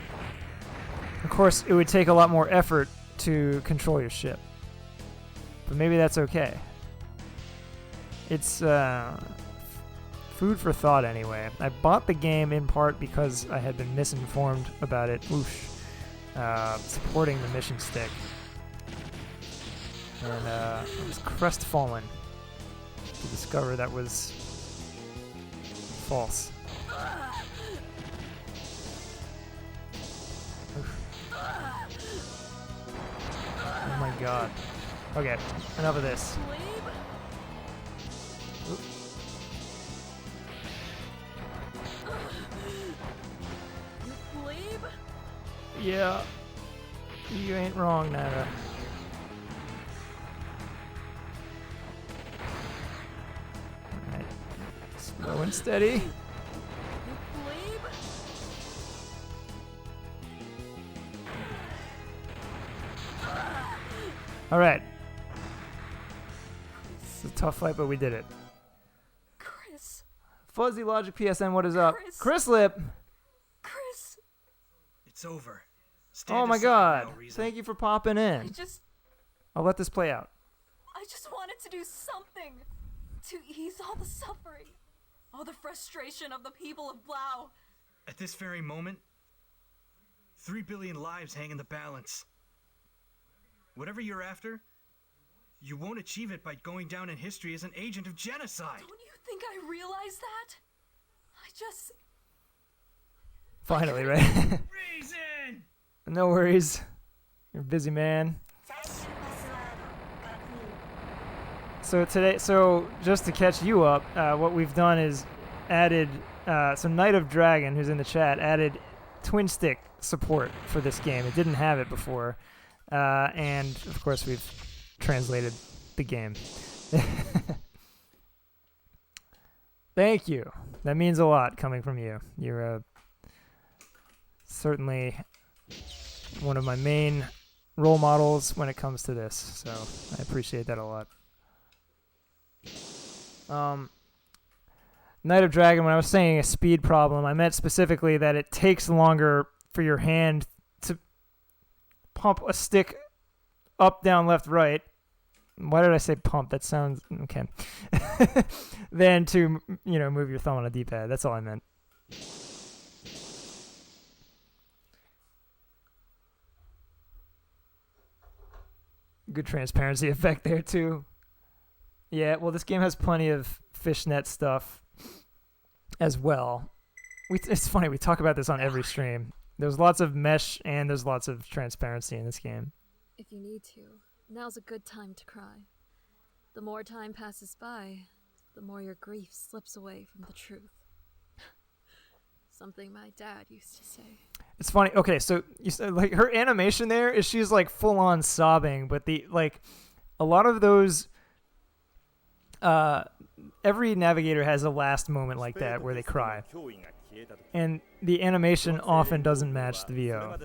course, it would take a lot more effort to control your ship, but maybe that's okay. It's food for thought anyway. I bought the game in part because I had been misinformed about it. Supporting the mission stick. And I was crestfallen to discover that was false. Oh my god. Okay, enough of this. Oop. You plebe? Yeah, you ain't wrong, Naira. Slow and steady. You plebe. All right. It's a tough fight, but we did it. Chris. Fuzzy Logic PSN, what is up? Chris. Lip. Chris. It's over. Stand Oh my aside god. now, Reason. Thank you for popping in. I'll let this play out. I just wanted to do something to ease all the suffering, all the frustration of the people of Blau. At this very moment, 3 billion lives hang in the balance. Whatever you're after, you won't achieve it by going down in history as an agent of genocide. Don't you think I realize that? I just... Finally, right? Reason! No worries. You're a busy man. So just to catch you up, what we've done is added, so Knight of Dragon, who's in the chat, added Twin Stick support for this game. It didn't have it before. And, of course, we've translated the game. Thank you. That means a lot coming from you. You're certainly one of my main role models when it comes to this, so I appreciate that a lot. Knight of Dragon, when I was saying a speed problem, I meant specifically that it takes longer for your hand to pump a stick up, down, left, right. Why did I say pump? That sounds okay. Than to, move your thumb on a D-pad. That's all I meant. Good transparency effect there too. Yeah, well, this game has plenty of fishnet stuff as well. It's funny, we talk about this on every stream. There's lots of mesh and there's lots of transparency in this game. If you need to, now's a good time to cry. The more time passes by, the more your grief slips away from the truth. Something my dad used to say. It's funny. Okay, so you said, like, her animation there is she's like full on sobbing, but a lot of those every navigator has a last moment like that where they cry. And the animation often doesn't match the VO.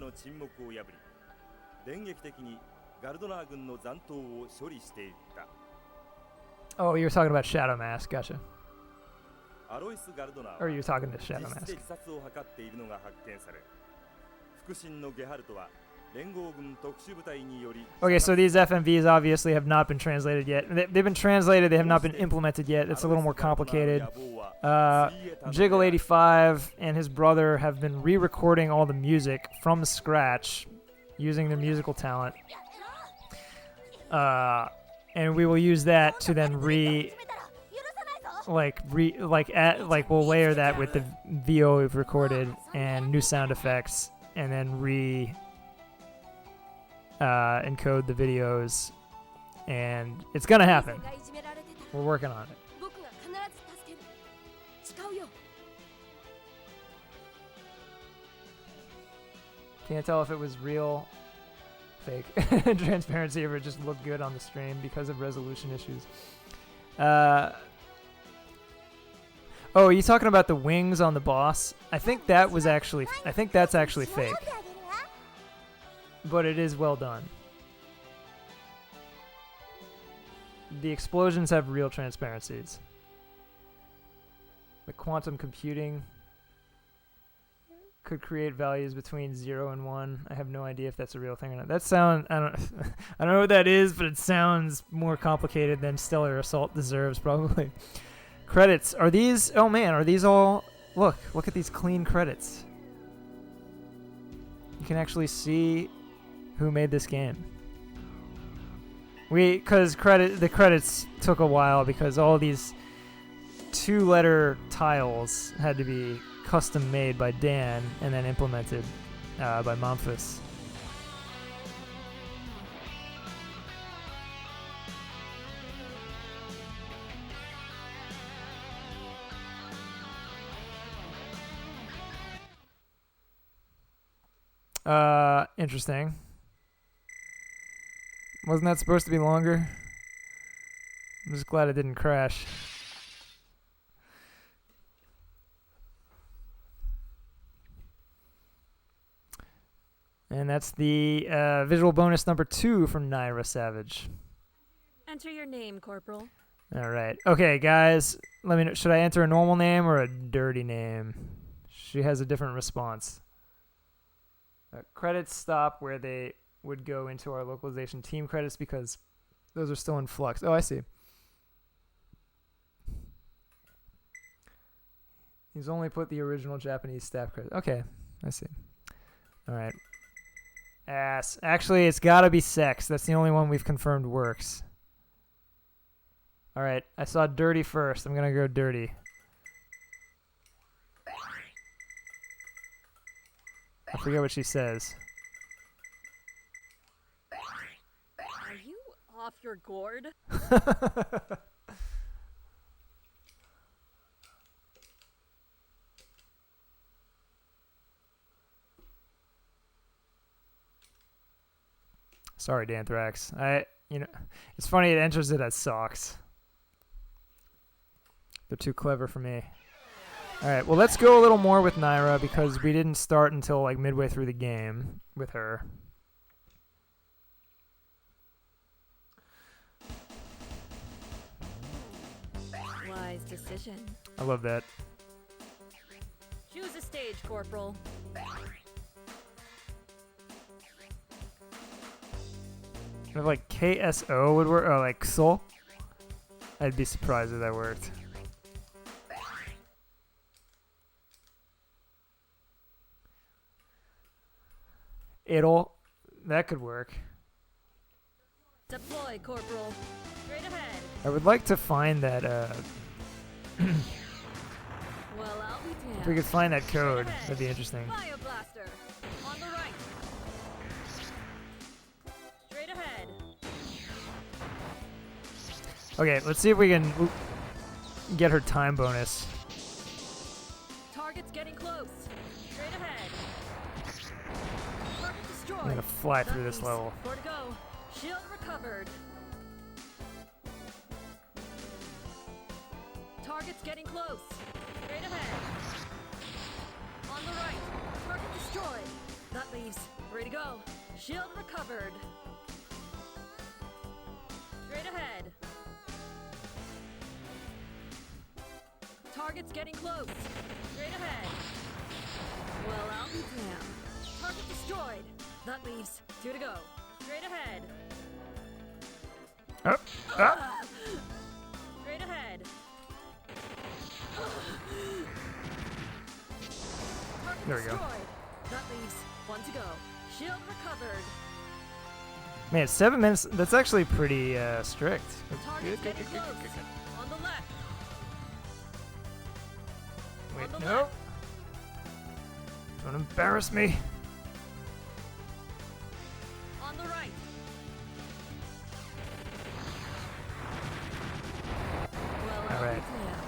Oh, you were talking about Shadow Mask, gotcha. Or you were talking to Shadow Mask. Okay, so these FMVs obviously have not been translated yet. They've been translated, they have not been implemented yet. It's a little more complicated. Jiggle85 and his brother have been re-recording all the music from scratch using their musical talent. And we will use that to then we'll layer that with the VO we've recorded and new sound effects, and then encode the videos, and it's gonna happen. We're working on it. Can't tell if it was real, fake transparency, or it just looked good on the stream because of resolution issues. Oh, are you talking about the wings on the boss? I think that's actually fake. But it is well done. The explosions have real transparencies. The quantum computing could create values between 0 and 1. I have no idea if that's a real thing or not. I don't I don't know what that is, but it sounds more complicated than Stellar Assault deserves, probably. Credits. Are these... Oh, man. Are these all... Look at these clean credits. You can actually see who made this game. Because the credits took a while because all these 2-letter tiles had to be custom made by Dan and then implemented by Momphis. Interesting. Wasn't that supposed to be longer? I'm just glad it didn't crash. And that's the visual bonus number 2 from Naira Savage. Enter your name, Corporal. All right. Okay, guys. Let me know. Should I enter a normal name or a dirty name? She has a different response. Credits stop where they would go into our localization team credits because those are still in flux. Oh, I see. He's only put the original Japanese staff credit. Okay, I see. All right. Ass. Actually, it's got to be sex. That's the only one we've confirmed works. All right, I saw dirty first. I'm going to go dirty. I forget what she says. Are you off your gourd? Sorry, Danthrax. It's funny it enters it as socks. They're too clever for me. All right, well, let's go a little more with Naira because we didn't start until like midway through the game with her. Wise decision. I love that. Choose a stage, Corporal. If like KSO would work, or like Soul, I'd be surprised if that worked. That could work. Deploy, Corporal. Straight ahead. I would like to find that, Well, I'll be damned. if we could find that code, that'd be interesting. Fire blaster. On the right. Straight ahead. Okay, let's see if we can get her time bonus. Target's getting close. Straight ahead. Target destroyed. I'm gonna fly through this Nice. level. 4 to go. Shield recovered. Target's getting close. Straight ahead. On the right. Target destroyed. That leaves 3 to go. Shield recovered. Straight ahead. Target's getting close. Straight ahead. Well, I'll be damned. Target destroyed. That leaves 2 to go. Straight ahead. Oh, ah. Straight ahead. Target There we go. destroyed. That leaves 1 to go. Shield recovered. Man, 7 minutes. That's actually pretty strict. Target's getting close. On the left. Wait, On the no. left. Don't embarrass me. On the right. Well, All I'll be right. damned.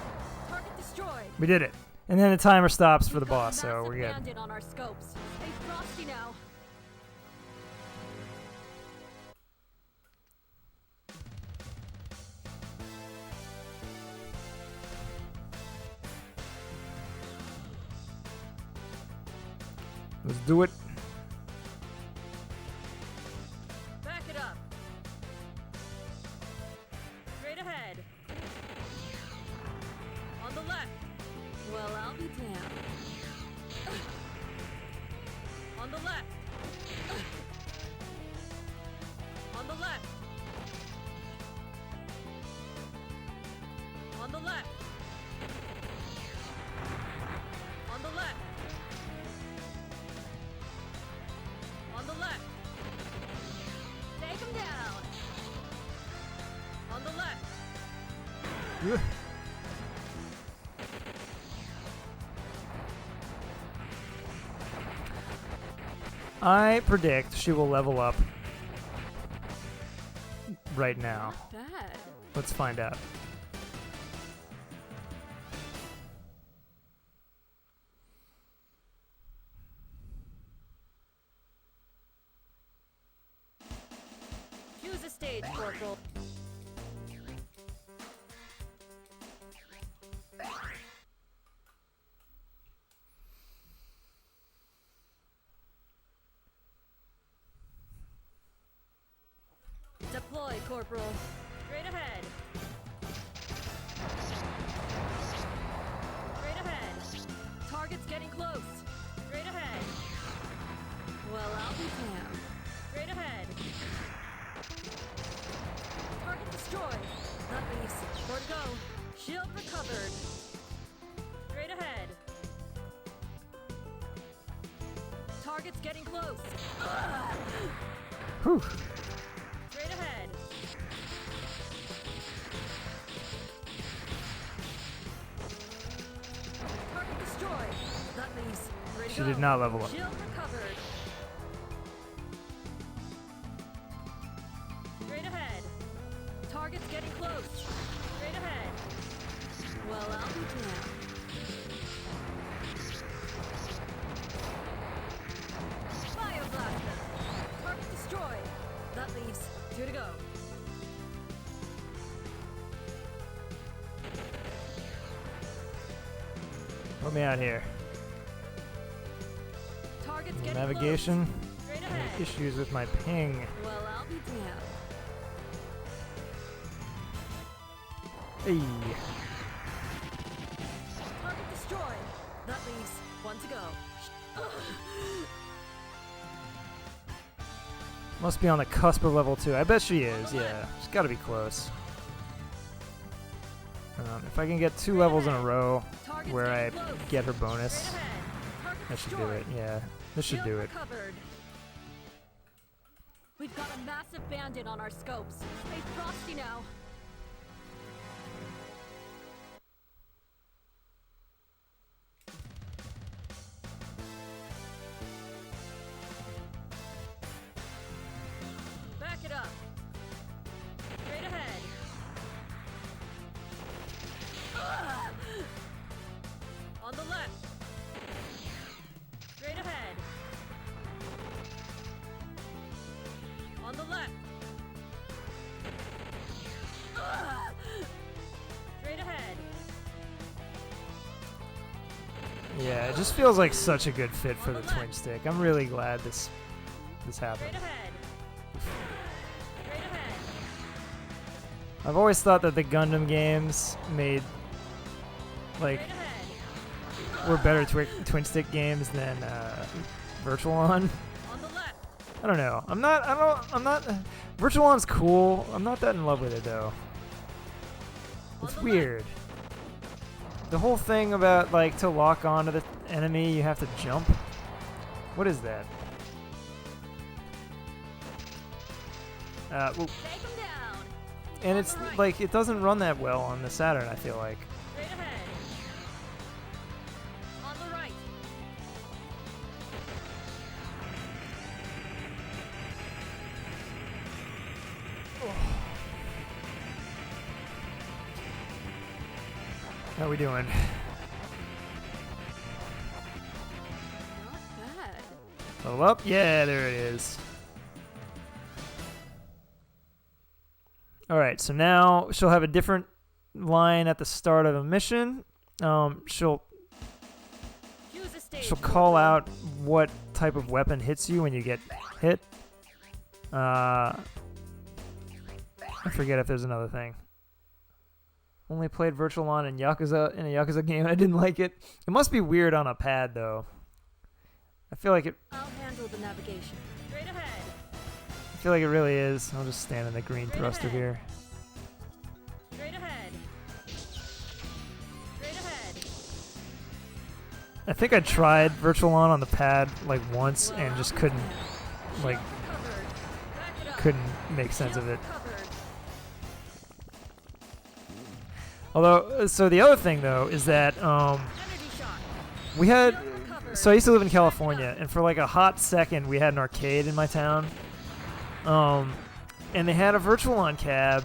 Target destroyed. We did it. And then the timer stops for the We've got a boss, so massive we're good. bandit on our scopes. Stay frosty now. Let's do it. Back it up. Straight ahead. On the left. Well, I'll be damned. On the left. On the left. On the left. On the left. On the left. Take him down. On the left. Ugh. I predict she will level up right now. Bad. Let's find out. Choose a stage, Corporal. Corporal. Straight ahead. Straight ahead. Target's getting close. Straight ahead. Well, I'll be damned. Straight ahead. Target destroyed. That leaves 4 to go. Shield recovered. Straight ahead. Target's getting close. Whew. Straight ahead. Target destroyed. That leaves 3 to She go. did not level up. Shield recovered. Straight ahead. Target's getting close. Straight ahead. Well, I'll be damned. Fire blaster. Target destroyed. That leaves 2 to go. Help me out here. Target's getting Navigation. close. Straight ahead. Issues with my ping. Well, I'll be damned. Hey. Target destroyed. That leaves 1 to go. Must be on the cusp of level 2. I bet she is, yeah. She's gotta be close. If I can get 2 levels in a row Target's where I getting close. get her bonus, Straight ahead. Target that should do destroyed. it. Yeah, this should do it. Recovered. We've got a massive bandit on our scopes. Stay frosty now. Back it up. Straight ahead. On the left. Straight ahead. On the left. Straight ahead. Yeah, it just feels like such a good fit for the twin stick. I'm really glad this happened. Straight ahead. Straight ahead. I've always thought that the Gundam games made like Straight ahead. were better twin stick games than Virtual On. On the left. I don't know. I'm not. Virtual On's cool. I'm not that in love with it though. On It's the weird. The whole thing about like to lock onto the enemy, you have to jump. What is that? Well, Take him down. and it's like it doesn't run that well on the Saturn. I feel like. Straight ahead. On the right. How we doing? Not bad. Level up? Yeah, there it is. All right, so now she'll have a different line at the start of a mission. She'll Choose a stage. she'll call out what type of weapon hits you when you get hit. I forget if there's another thing. Only played Virtual On in Yakuza in a Yakuza game. I didn't like it. It must be weird on a pad though. I feel like it. I'll handle the navigation. Straight ahead. I feel like it really is. I'll just stand in the green Straight thruster ahead. here. Straight ahead. Straight ahead. I think I tried Virtual On the pad like once Well, and just I'll couldn't be damned. like Shield recovered. Back it up. couldn't make sense Shield of it. recovered. Although, so the other thing though is that Energy shot. we had. Shield recovered. So I used to live in California, and for like a hot second, we had an arcade in my town. And they had a Virtual On cab,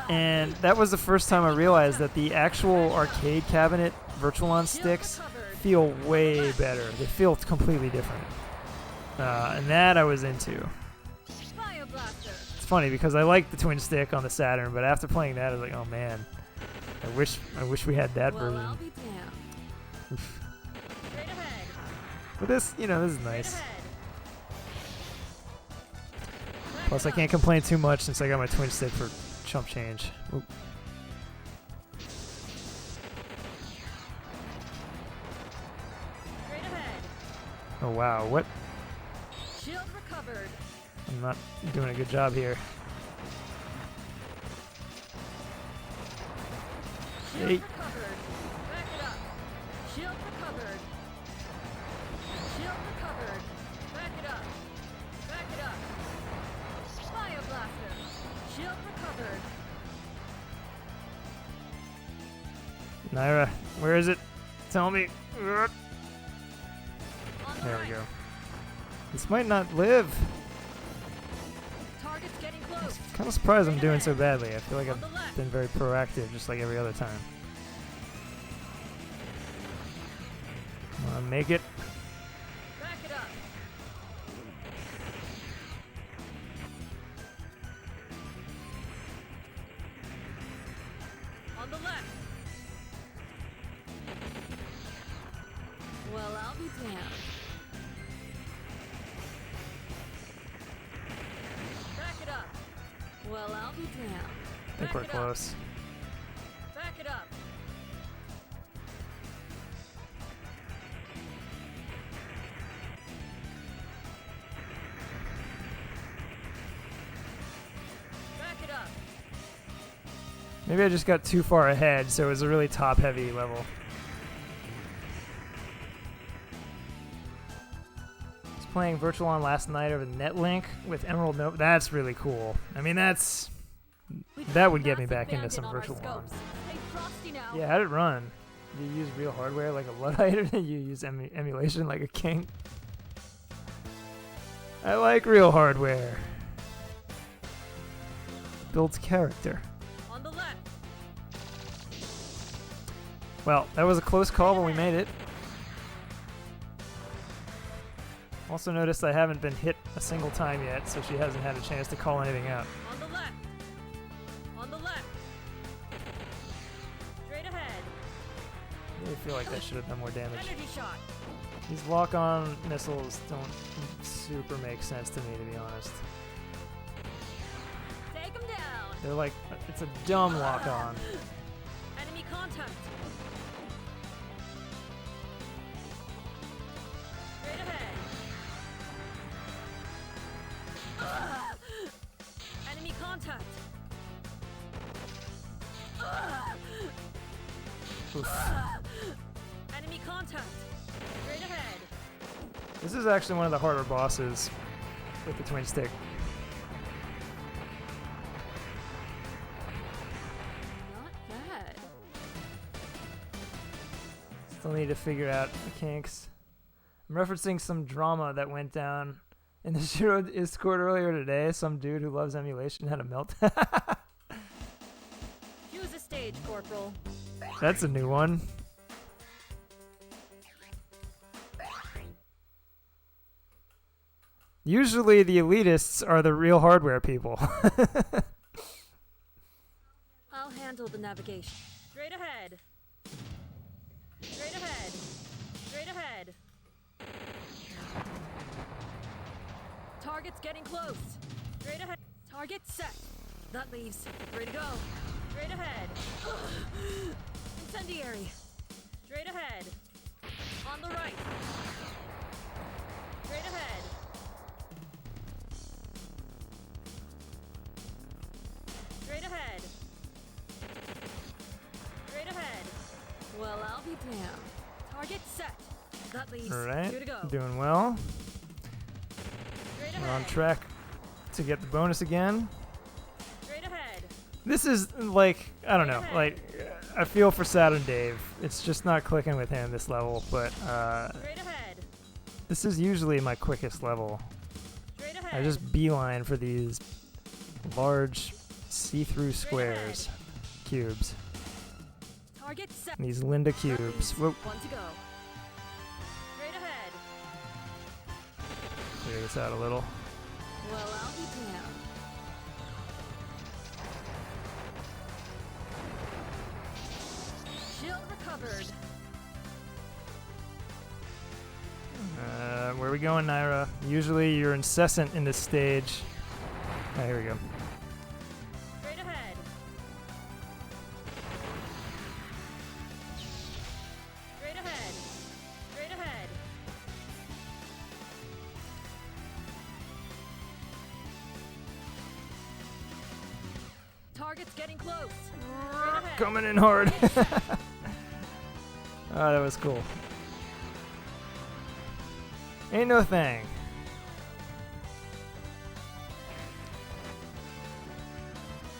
and that was the first time I realized that the actual arcade cabinet Virtual On Shield sticks recovered. feel way better. They feel completely different. And that I was into. Fire blaster. It's funny because I like the twin stick on the Saturn, but after playing that, I was like, oh man, I wish we had that Well, version. I'll be damned. Straight ahead. But this, this is Straight nice. ahead. Plus, I can't complain too much since I got my twin stick for chump change. Oop. Straight ahead. Oh wow, what? Shield recovered. I'm not doing a good job here. Shield Hey. recovered. Back it up. Shield recovered. Shield recovered. Back it up. Back it up. Fire blaster. Shield recovered. Naira, where is it? Tell me. On the There right. we go. This might not live. Target's getting close. Kind of surprised I'm doing so badly. I feel like On I've the left. been very proactive, just like every other time. Come on, make it. Back it up. On the left. Well, I'll be damned. Back it up. Well, I'll be damned. I think Back we're it up. close. Back it up. Back it up. Maybe I just got too far ahead, so it was a really top-heavy level. I was playing Virtual On last night over Netlink with Emerald Nova. That's really cool. I mean, that would get me back into some Virtual On. Stay frosty now. Yeah, how'd it run? Do you use real hardware like a Luddite, or do you use emulation like a king? I like real hardware. Builds character. On the left. Well, that was a close call, but we made it. Also noticed I haven't been hit a single time yet, so she hasn't had a chance to call anything out. On the left. On the left. Straight ahead. I really feel like that should have done more damage. Energy shot. These lock-on missiles don't super make sense to me, to be honest. Take him down. They're like, it's a dumb lock-on. Enemy contact. Straight ahead. Enemy contact. Oof. Enemy contact. Straight ahead. This is actually one of the harder bosses with the twin stick. Not bad. Still need to figure out the kinks. I'm referencing some drama that went down in the Shiro Discord earlier today. Some dude who loves emulation had a meltdown. Choose a stage, Corporal. That's a new one. Usually the elitists are the real hardware people. I'll handle the navigation. Straight ahead. Straight ahead. Straight ahead. Target's getting close. Straight ahead. Target set. That leaves. Ready to go. Straight ahead. Incendiary. Straight ahead. On the right. Straight ahead. Straight ahead. Straight ahead. Well, I'll be damned. Target set. That leaves. Alright, Two to go. doing well. Straight We're on ahead. track to get the bonus again. Straight ahead. This is like, I don't know, like, I feel for Saturn Dave. It's just not clicking with him this level, but Straight ahead. this is usually my quickest level. Straight ahead. I just beeline for these large see-through squares, cubes, Target set. these Linda That cubes. leaves. Whoop, One to go. Straight ahead. clear this out a little. Well, I'll be damned. Shield recovered. Where are we going, Naira? Usually you're incessant in this stage. Oh, here we go. Straight ahead. Straight ahead. Straight ahead. Target's getting close. Straight ahead. Coming in hard. Oh, that was cool. Ain't no thing.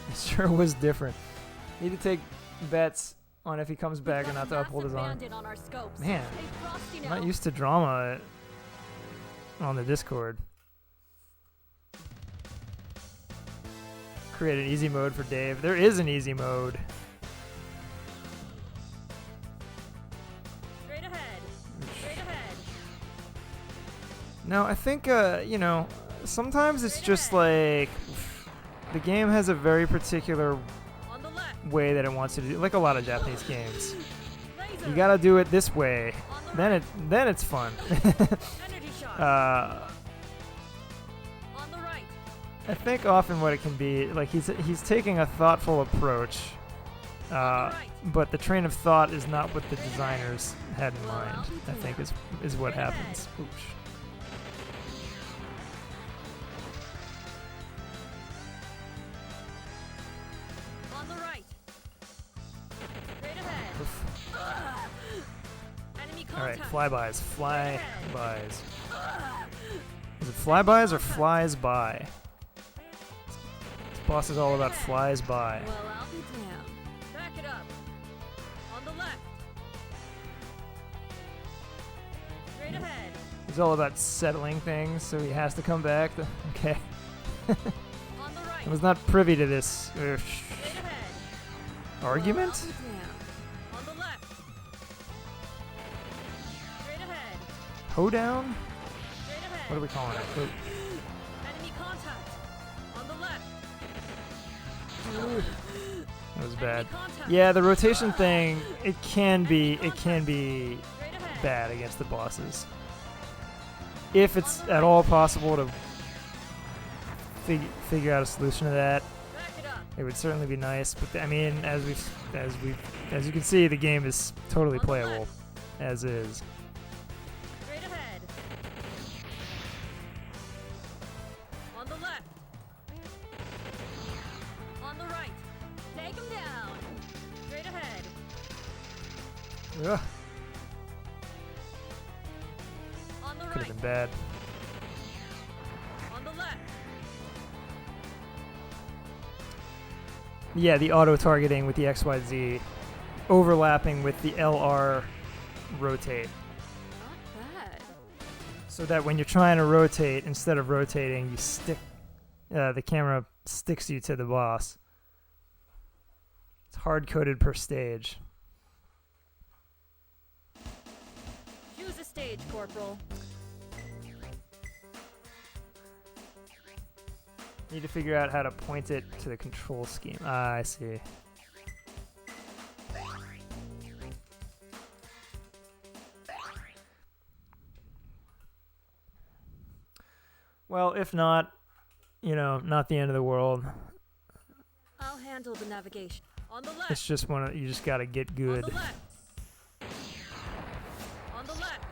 It sure was different. Need to take bets on if he comes back or not to uphold his arm. On our scopes. Man, Hey, Frosty, I'm now. not used to drama on the Discord. Create an easy mode for Dave. There is an easy mode. Straight ahead. Straight ahead. No, I think, you know, sometimes it's just like the game has a very particular On the left. way that it wants to do, like a lot of Japanese games. Laser. You gotta do it this way, On the then right. it's fun. Energy shot. On the right. I think often what it can be, like he's taking a thoughtful approach, but the train of thought is not what the designers had in mind. I think is what happens. Oops. On the right. Straight ahead. Enemy All right, contact. flybys, flybys. Is it flybys or flies by? This boss is all about flies by. Well, I'll be damned. Back it up. On the left. Straight ahead. He's all about settling things, so he has to come back. Okay. On the right. I was not privy to this Straight ahead. argument. Well, I'll be damned. On the left. Straight ahead. Hoedown? Straight ahead. What are we calling it? Enemy contact. On the left. That was bad. Enemy contact. Yeah, the rotation thing, it can be Straight ahead. bad against the bosses. If it's at all possible to figure out a solution to that, Back it up. it would certainly be nice. But I mean, as you can see, the game is totally On the playable left. as is. Straight ahead. On the left. On the right. Take him down. Straight ahead. Ugh, On the could have right. been bad. On the left. Yeah, the auto targeting with the XYZ overlapping with the LR rotate. Not bad. So that when you're trying to rotate, instead of rotating, you stick, the camera sticks you to the boss. It's hard-coded per stage. Choose a stage, Corporal. Need to figure out how to point it to the control scheme. Ah, I see. Well, if not, you know, not the end of the world. I'll handle the navigation. On the left. It's just you just gotta get good. On the left. On the left.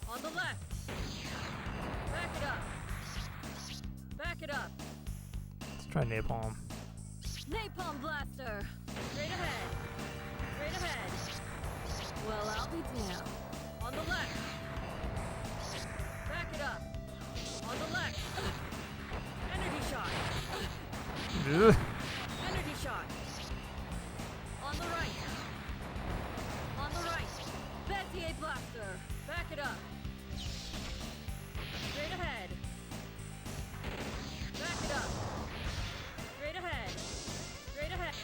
On the left. Back it up. Back it up. Let's try napalm. Napalm blaster. Straight ahead. Straight ahead. Well, I'll be damned. On the left. Back it up. On the left. Energy shot. Ugh. Energy shot. On the right. On the right. Bezier blaster. Back it up. Straight ahead. Back it up. Straight ahead. Straight ahead.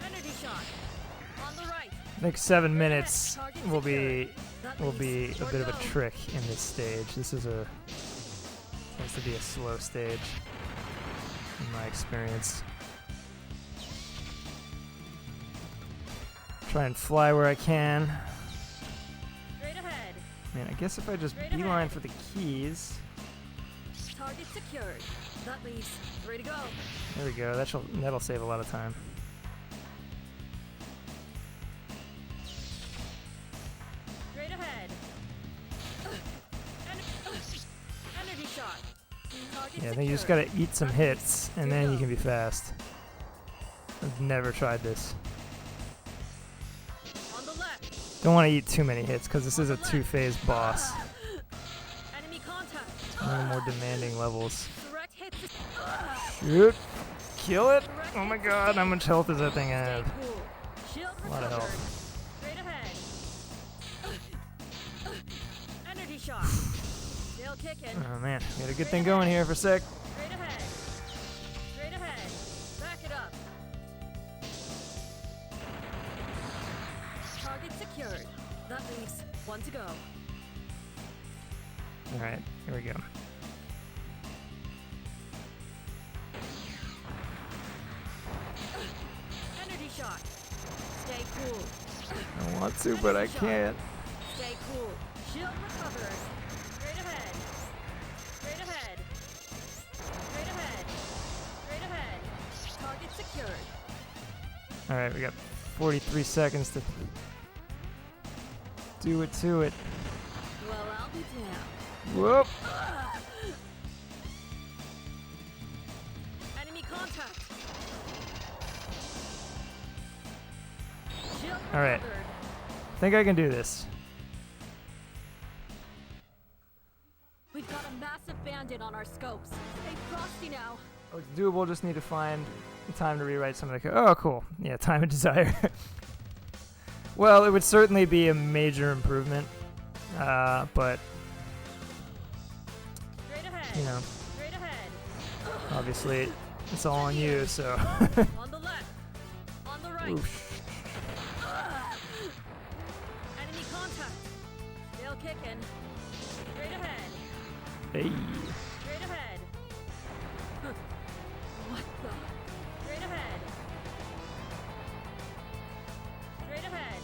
Energy shot. On the right. I think 7 minutes will be a bit of a trick in this stage. This is tends to be a slow stage in my experience. Try and fly where I can. Straight ahead. Man, I guess if I just beeline for the keys. Target secured. That leaves 3 to go. There we go. That'll save a lot of time. Straight ahead. Energy shot. Target Yeah, I think you just secured. gotta eat some hits, and then you can be fast. I've never tried this. On the left. Don't want to eat too many hits, because this is a two-phase boss. Enemy contact. One of the more demanding levels. Direct hit to Shoot! Kill it! Oh my god, how much health does that thing stay have? cool. Shield A lot of recovered. health. Straight ahead. Energy shot. Still kicking. Oh man, we had a good thing going here for a sec. Straight ahead. Straight ahead. Back it up. Target secured. That leaves 1 to go. Alright, here we go. Energy shot. Stay cool. I want to, but I can't. Stay cool. Shield recovered. Straight ahead. Straight ahead. Straight ahead. Straight ahead. Target secured. Alright, we got 43 seconds to do it to it. Well, I'll be damned. Whoop! Enemy contact. Shield All right. recovered. I think I can do this. We've got a massive bandit on our scopes. Stay frosty now. Oh, it's doable, just need to find the time to rewrite some of the code. Oh, cool. Yeah, time and desire. Well, it would certainly be a major improvement, but, Straight ahead. you know, Straight ahead. obviously it's all on you, so. On the left. On the right. Oof. Enemy contact. Still kicking. Straight ahead. Hey. Straight ahead. What the? Straight ahead. Straight ahead.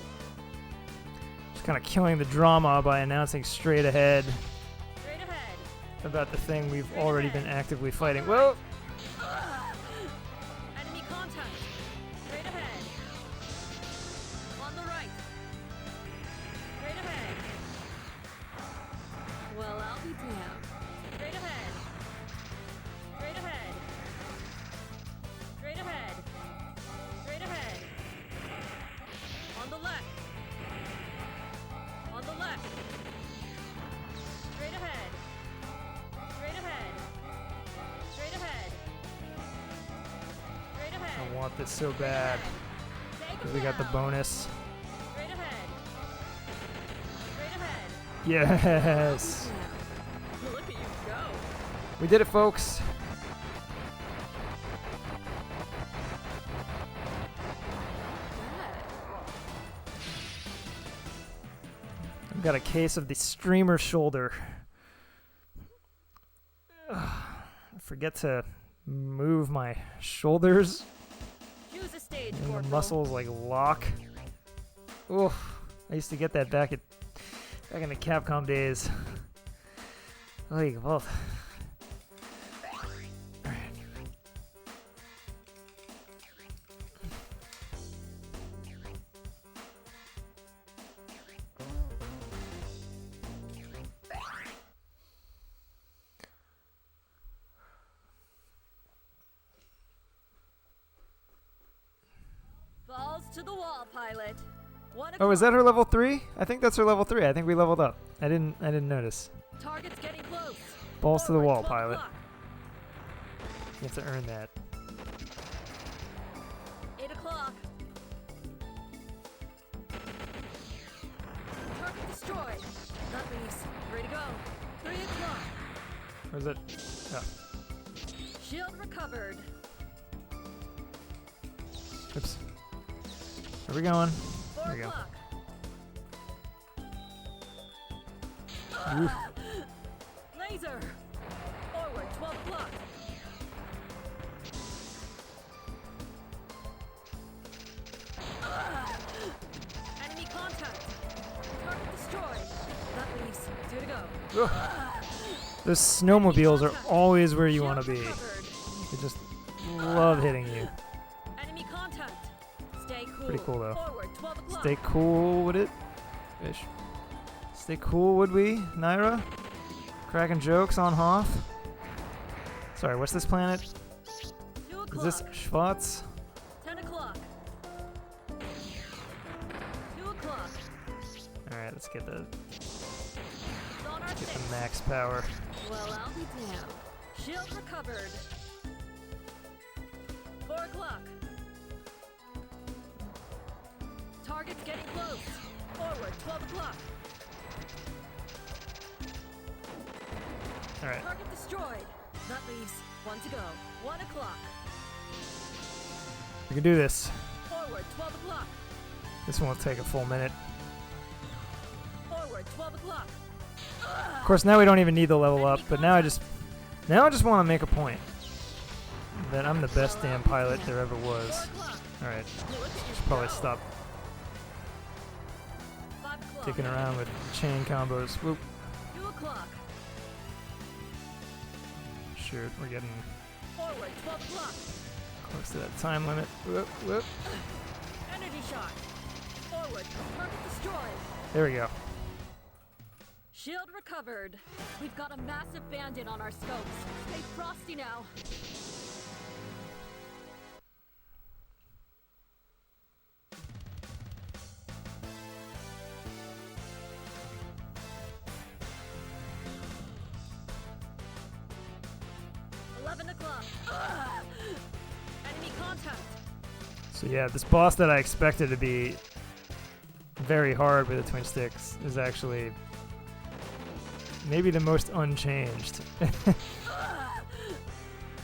Just kind of killing the drama by announcing straight ahead Straight ahead. about the thing we've already been actively fighting. Whoa! Enemy contact. Straight ahead. On the right. Straight ahead. Well, I'll be damned. Straight ahead. Straight ahead. Straight ahead. Straight ahead. On the left. On the left. Straight ahead. Straight ahead. Straight ahead. Straight ahead. I want this so bad. Take Because him we got the down. bonus. Straight ahead. Straight ahead. Yes! Look at you go. We did it, folks. I've got a case of the streamer shoulder. I forget to move my shoulders Choose a stage, and the Corporal. muscles like lock. Oof. I used to get that back in the Capcom days. Like, well. Balls to the wall, pilot. Oh, is that her level 3? I think that's her level 3. I think we leveled up. I didn't notice. Target's getting close. Balls to the Forward, wall, 12 pilot. o'clock. You have to earn that. 8 o'clock. Target destroyed. That leaves 3 to go. 3 o'clock. Or is it? Oh, Shield recovered. oops. Where are we going? 4 There we go. o'clock. Oof. Laser. Forward, 12 o'clock. Enemy contact. Target destroyed. That leaves 2 to go. Ugh. Those snowmobiles are always where you want to be. Recovered. They just love hitting you. Enemy contact. Stay cool. Pretty cool, though. Forward, 12 o'clock. Stay cool, would it? Fish. Stay cool, would we, Naira? Cracking jokes on Hoth? Sorry, what's this planet? 2 o'clock. Is this Schwarz? 10 o'clock. 2 o'clock. Alright, let's get the Sonar get 6. the max power. Well, I'll be damned. Shield recovered. 4 o'clock. Target's getting close. Forward, 12 o'clock. Alright. Target destroyed. That leaves 1 to go. 1 o'clock. We can do this. Forward, 12 o'clock. This won't take a full minute. Forward, 12 o'clock. Of course, now we don't even need the level up, but now I just want to make a point that I'm the best damn pilot there ever 4 was. o'clock. Alright, Look at you should probably go. stop 5 o'clock. dicking around with chain combos. Whoop. 2 o'clock. Shoot, we're getting Forward, 12 o'clock. close to that time limit. Whoop, whoop. Energy shot. Forward, target destroyed. There we go. Shield recovered. We've got a massive bandit on our scopes. Stay frosty now. Enemy contact. So yeah, this boss that I expected to be very hard with the twin sticks is actually maybe the most unchanged.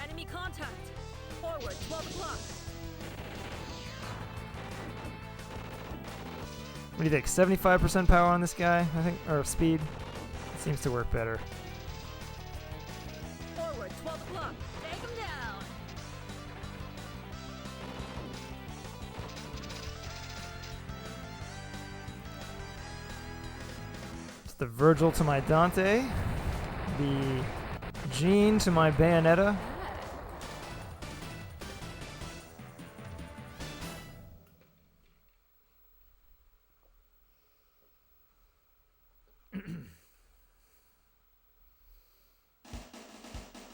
Enemy contact. Forward, 12 o'clock. What do you think? 75% power on this guy, I think, or speed? It seems to work better. Forward, 12 o'clock. Take him down. It's the Virgil to my Dante, the Jean to my Bayonetta.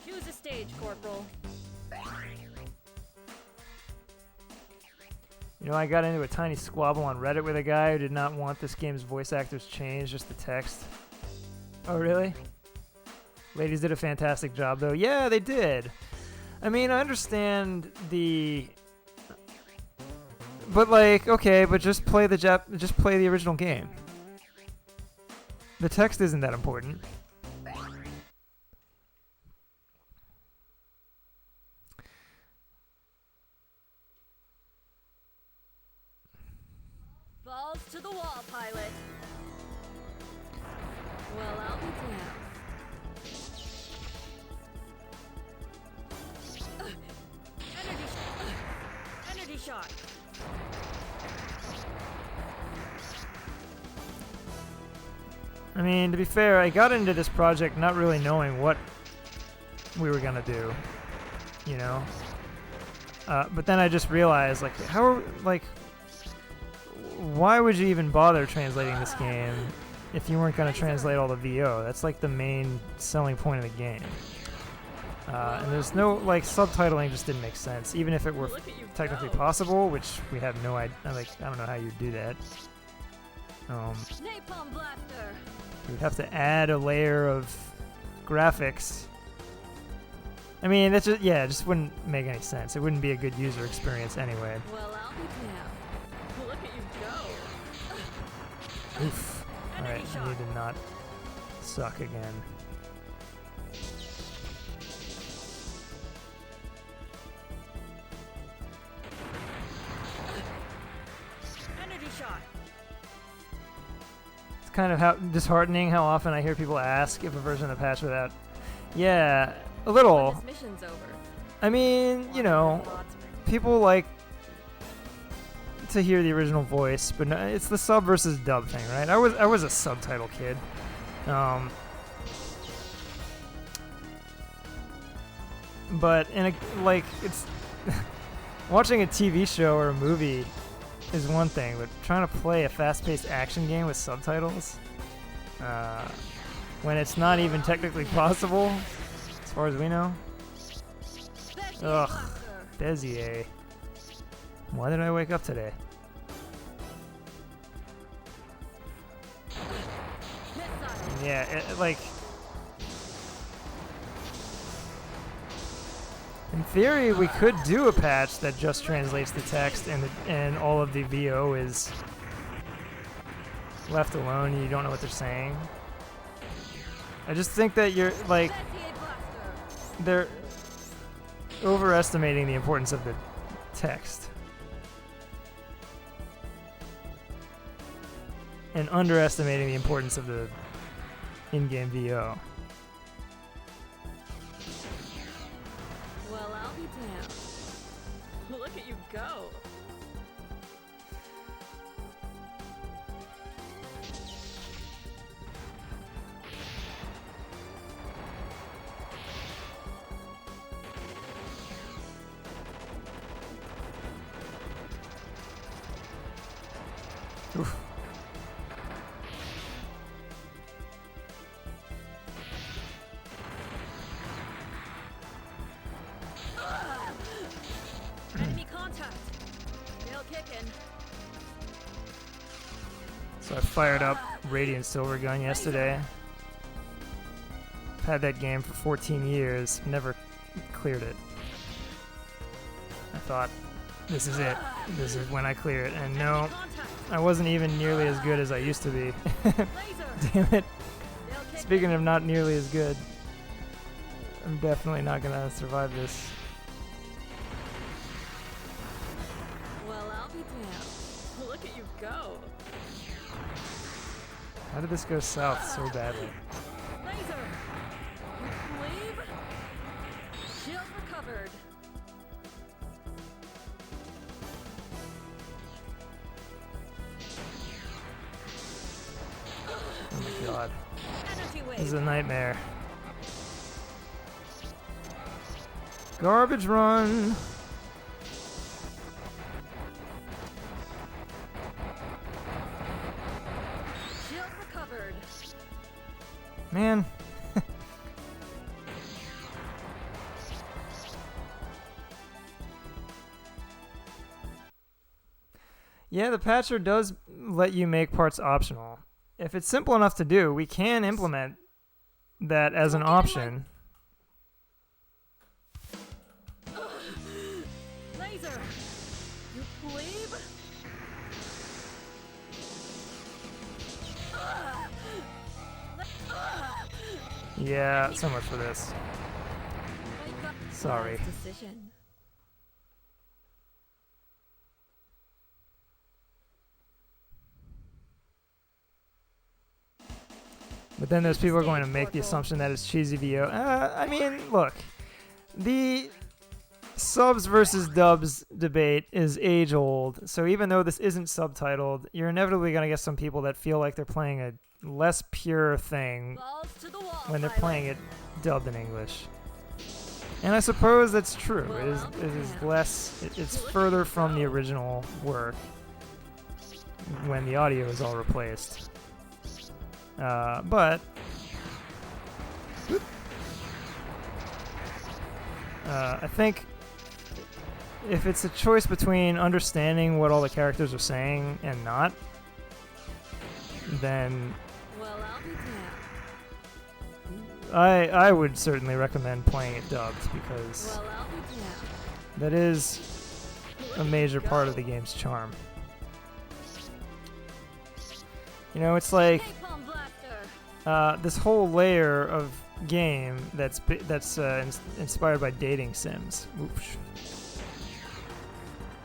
Choose a stage, Corporal. You know, I got into a tiny squabble on Reddit with a guy who did not want this game's voice actors changed, just the text. Oh, really? Ladies did a fantastic job, though. Yeah, they did. I mean, I understand the... But, like, okay, but just play the original game. The text isn't that important. Balls to the wall, pilot. Well, I'll be damned. Energy shot. I mean, to be fair, I got into this project not really knowing what we were gonna do, you know? But then I just realized, like, why would you even bother translating this game if you weren't gonna translate all the VO? That's like the main selling point of the game. And there's no, like, subtitling just didn't make sense, even if it were Look at you technically go. possible, which we have no idea, like, I don't know how you'd do that. Napalm blaster. You'd have to add a layer of graphics. I mean, that's just, yeah, it just wouldn't make any sense. It wouldn't be a good user experience anyway. Well, I'll be damned. Look at you go. Oof. Alright, Energy I shot. need to not suck again. Energy shot. It's kind of disheartening how often I hear people ask if a version of the patch without... Yeah, a little. When this mission's over. I mean, you know, people like to hear the original voice, but no, it's the sub versus dub thing, right? I was a subtitle kid. but in a, like it's watching a TV show or a movie is one thing, but trying to play a fast-paced action game with subtitles, when it's not even technically possible, as far as we know. Ugh, Bezier. Why did I wake up today? Yeah, like, in theory, we could do a patch that just translates the text and all of the VO is left alone and you don't know what they're saying. I just think that you're, like, they're overestimating the importance of the text and underestimating the importance of the in-game VO. Well, I'll be damned. Look at you go. Oof. Enemy contact. Nail kicking. So I fired up Radiant Silvergun yesterday. I've had that game for 14 years, never cleared it. I thought, this is it. This is when I clear it. And no, I wasn't even nearly as good as I used to be. Damn it. Speaking of not nearly as good, I'm definitely not gonna survive this. Well, I'll be damned. Look at you go. How did this go south so badly? Laser. Leave. Shield recovered. Oh my god. Energy wave. This is a nightmare. Garbage run! Shield recovered. Man. Yeah, the patcher does let you make parts optional. If it's simple enough to do, we can implement that as an option. Laser. You plebe. Yeah, so much for this. Sorry. Decision. But then those people are going to make the assumption that it's cheesy VO. I mean, look. The subs versus dubs debate is age old. So even though this isn't subtitled, you're inevitably going to get some people that feel like they're playing a less pure thing Balls to the wall, when they're pilot. playing it dubbed in English. And I suppose that's true. It's further from the original work when the audio is all replaced. But I think if it's a choice between understanding what all the characters are saying and not, then Well, I'll be damned. I would certainly recommend playing it dubbed because Well, I'll be damned. that is a major part of the game's charm. You know, it's like Napalm blaster. this whole layer of game that's inspired by dating sims. Oof.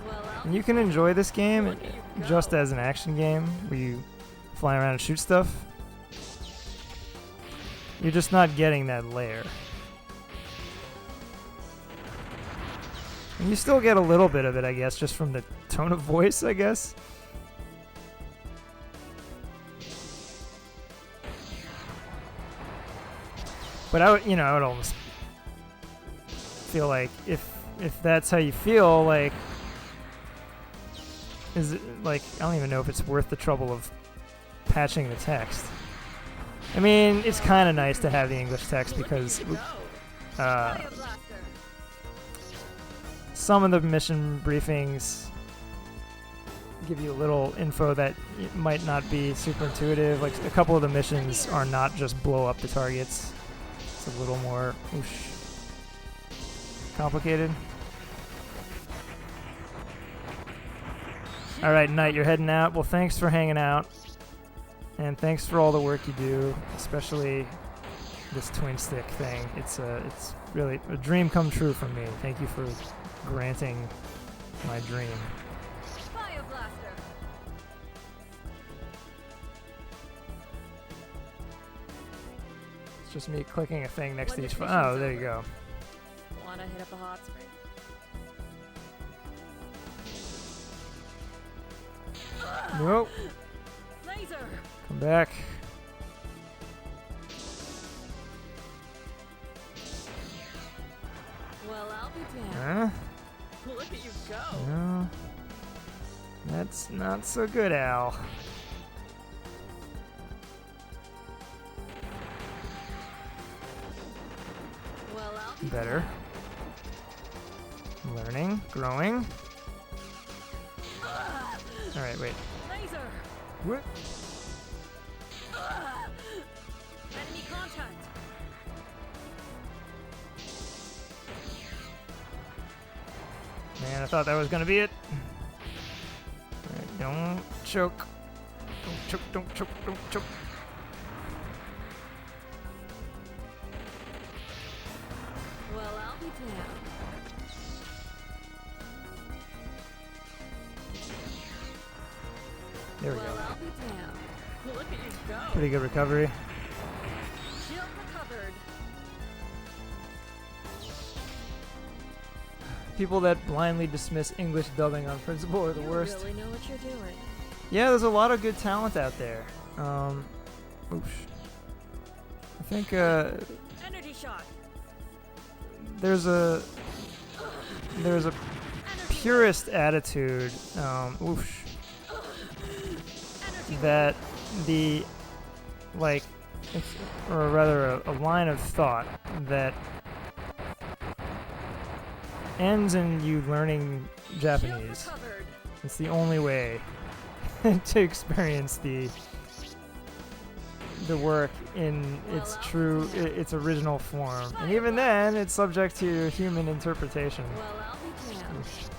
Well, I'll And you can enjoy this game Look at you just go. as an action game where you fly around and shoot stuff. You're just not getting that layer. And you still get a little bit of it, I guess, just from the tone of voice, I guess. But I would almost feel like if that's how you feel, like, is it like, I don't even know if it's worth the trouble of patching the text. I mean, it's kind of nice to have the English text because some of the mission briefings give you a little info that might not be super intuitive. Like a couple of the missions are not just blow up the targets. It's a little more complicated. All right, Knight, you're heading out. Well, thanks for hanging out. And thanks for all the work you do, especially this twin stick thing. It's really a dream come true for me. Thank you for granting my dream. Fire blaster. It's just me clicking a thing next to each phone. Oh, there you go. Wanna hit up a hot spring? Nope. Laser. Come back. Well, I'll be damned. Huh? Look at you go. No. That's not so good, Al. Well, I'll be Better. Learning. Growing. Alright, wait. Laser. What? Enemy contact. Man, I thought that was gonna be it. Alright, don't choke. Don't choke, don't choke, don't choke. Well, I'll be damned. There we Well, go. I'll be damned. Look at you go. Pretty good recovery. Shield recovered. People that blindly dismiss English dubbing on principle are the You worst. really know what you're doing. Yeah, there's a lot of good talent out there. Oops. I think Energy shot. there's a Energy purist attitude. Oof. Energy That the like, or rather a line of thought that ends in you learning Shield Japanese. recovered. It's the only way to experience the work in its true, its original form. And even then, it's subject to human interpretation. Well, I'll be damned. Oof.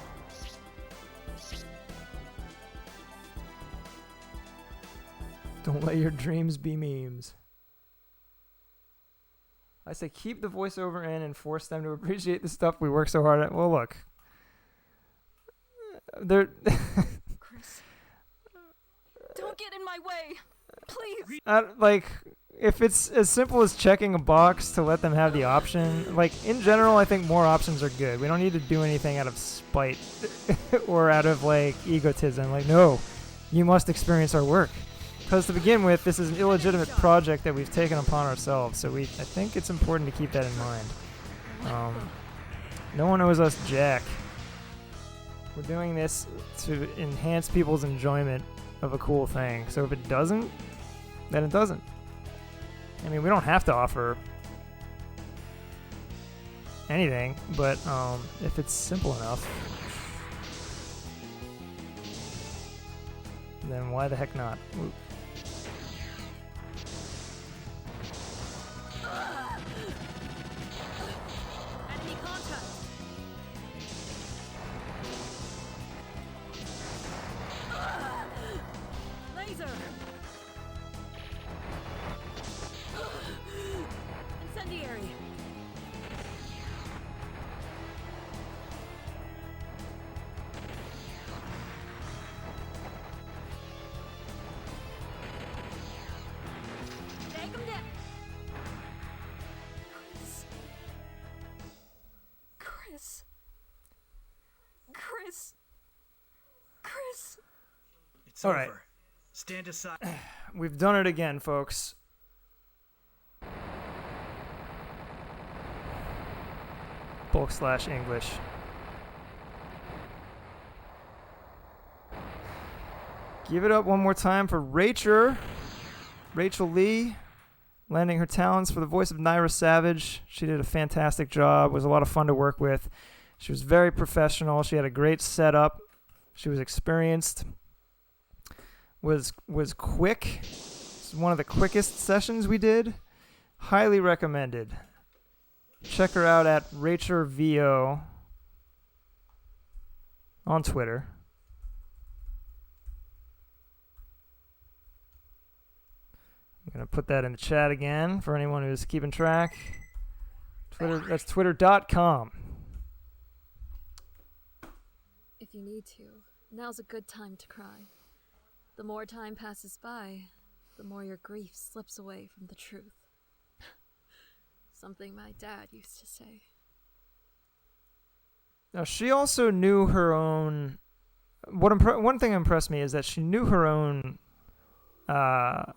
Don't let your dreams be memes. I say keep the voiceover in and force them to appreciate the stuff we work so hard at. Well, look. They're Chris. Don't get in my way. Please. like, if it's as simple as checking a box to let them have the option, like, in general, I think more options are good. We don't need to do anything out of spite or out of, like, egotism. Like, no, you must experience our work. Because to begin with, this is an illegitimate project that we've taken upon ourselves, so I think it's important to keep that in mind. No one owes us jack. We're doing this to enhance people's enjoyment of a cool thing. So if it doesn't, then it doesn't. I mean, we don't have to offer anything, but if it's simple enough, then why the heck not? Ooh. Enemy contact. Laser. Incendiary. Take 'em down. Chris. Chris. Chris. It's All over. right. Stand aside. We've done it again, folks. /English. Give it up one more time for Rachel Lee, lending her talents for the voice of Naira Savage. She did a fantastic job. It was a lot of fun to work with. She was very professional. She had a great setup. She was experienced. Was quick. It's one of the quickest sessions we did. Highly recommended. Check her out at Rachel VO on Twitter. I'm going to put that in the chat again for anyone who's keeping track. Twitter, that's twitter.com. If you need to, now's a good time to cry. The more time passes by, the more your grief slips away from the truth. Something my dad used to say. Now, she also knew her own... One thing that impressed me is that she knew her own... I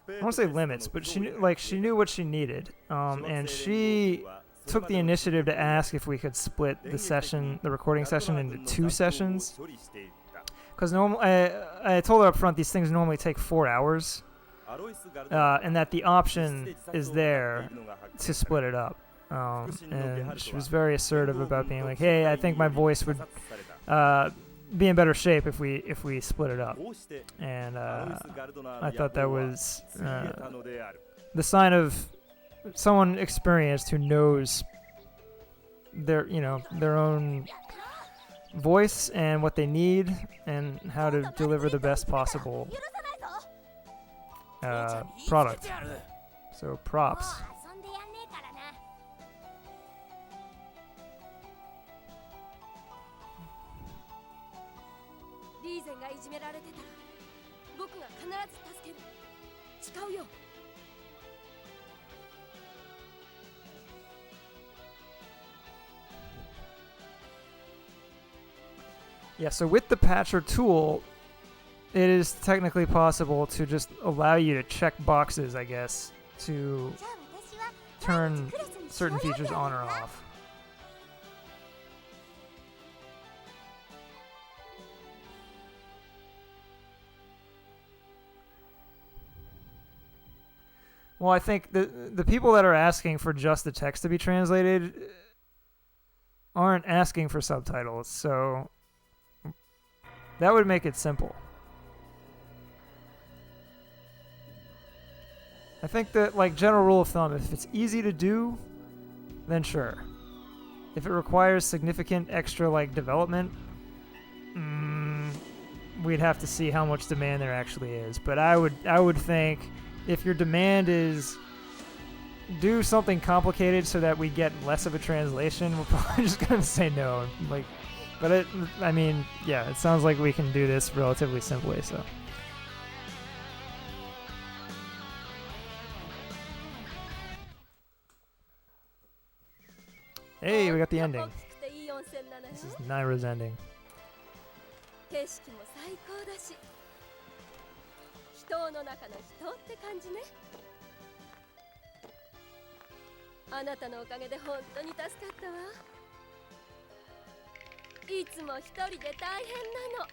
don't want to say limits, but she knew what she needed. And she took the initiative to ask if we could split the recording session into 2 sessions. Because I told her up front these things normally take 4 hours, and that the option is there to split it up. And she was very assertive about being like, "Hey, I think my voice would be in better shape if we split it up." And I thought that was the sign of someone experienced who knows their own voice and what they need and how to deliver the best possible product. So props. Yeah, so with the patcher tool, it is technically possible to just allow you to check boxes, I guess, to turn certain features on or off. Well, I think the people that are asking for just the text to be translated aren't asking for subtitles, so that would make it simple. I think that, like, general rule of thumb, if it's easy to do, then sure. If it requires significant extra, like, development, we'd have to see how much demand there actually is. But I would think if your demand is do something complicated so that we get less of a translation, we're probably just gonna say no. Like, but it sounds like we can do this relatively simply. So. Hey, we got the ending. This is Naira's ending. 景色も最高だし、人の中の人って感じね。あなたのおかげで本当に助かったわ。いつも一人で大変なの。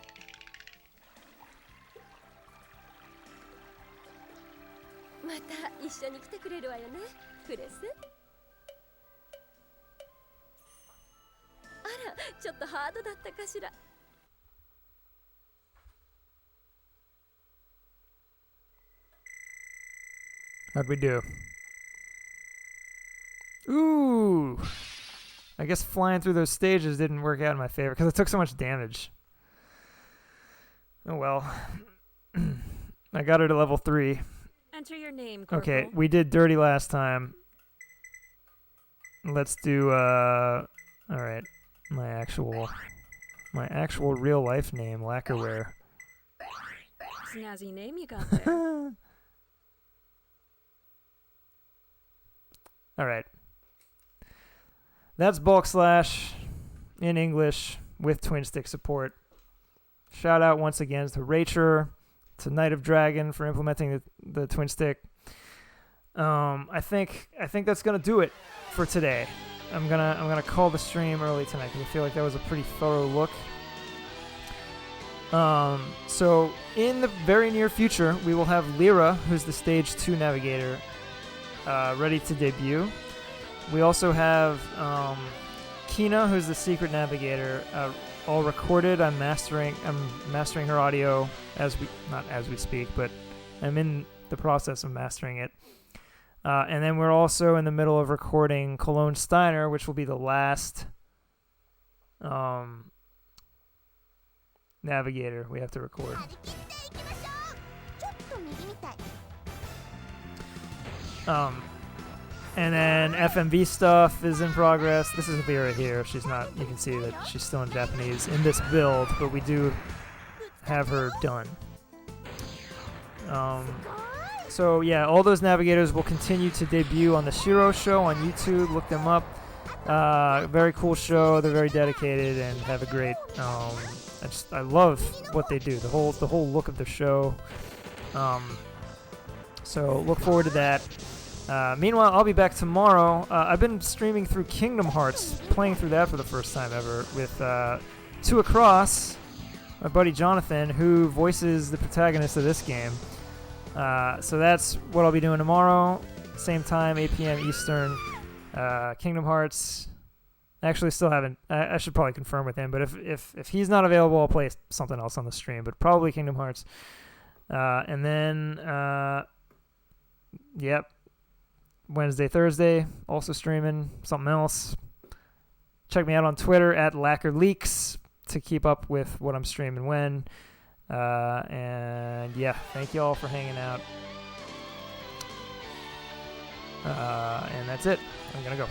また一緒に来てくれるわよね、クレス。あら、ちょっとハードだったかしら。How'd we do? Ooh! I guess flying through those stages didn't work out in my favor because I took so much damage. Oh well. I got her to level 3. Enter your name, Corporal. Okay, we did dirty last time. Let's do, alright. My actual real life name, Lacquerware. Snazzy name you got there. Alright. That's Bulk Slash in English with Twin Stick support. Shout out once again to Rachel, to Knight of Dragon for implementing the Twin Stick. I think that's gonna do it for today. I'm gonna call the stream early tonight because I feel like that was a pretty thorough look. So in the very near future, we will have Lyra, who's the Stage 2 Navigator, ready to debut. We also have Kina, who's the Secret Navigator, all recorded. I'm mastering her audio not as we speak, but I'm in the process of mastering it. And then we're also in the middle of recording Cologne Steiner, which will be the last Navigator we have to record. And then FMV stuff is in progress. This is Vera here. She's not, you can see that she's still in Japanese in this build, but we do have her done. So yeah, all those Navigators will continue to debut on the Shiro Show on YouTube. Look them up. Very cool show. They're very dedicated and have a great. I love what they do. The whole look of the show. So look forward to that. Meanwhile, I'll be back tomorrow. I've been streaming through Kingdom Hearts, playing through that for the first time ever with Two Across, my buddy Jonathan, who voices the protagonist of this game. So that's what I'll be doing tomorrow. Same time, 8 p.m. Eastern. Kingdom Hearts. Actually, still haven't. I should probably confirm with him. But if he's not available, I'll play something else on the stream. But probably Kingdom Hearts. And then, yep. Wednesday, Thursday, also streaming something else. Check me out on Twitter at LacquerLeaks to keep up with what I'm streaming when. And yeah, thank you all for hanging out. And that's it. I'm gonna go.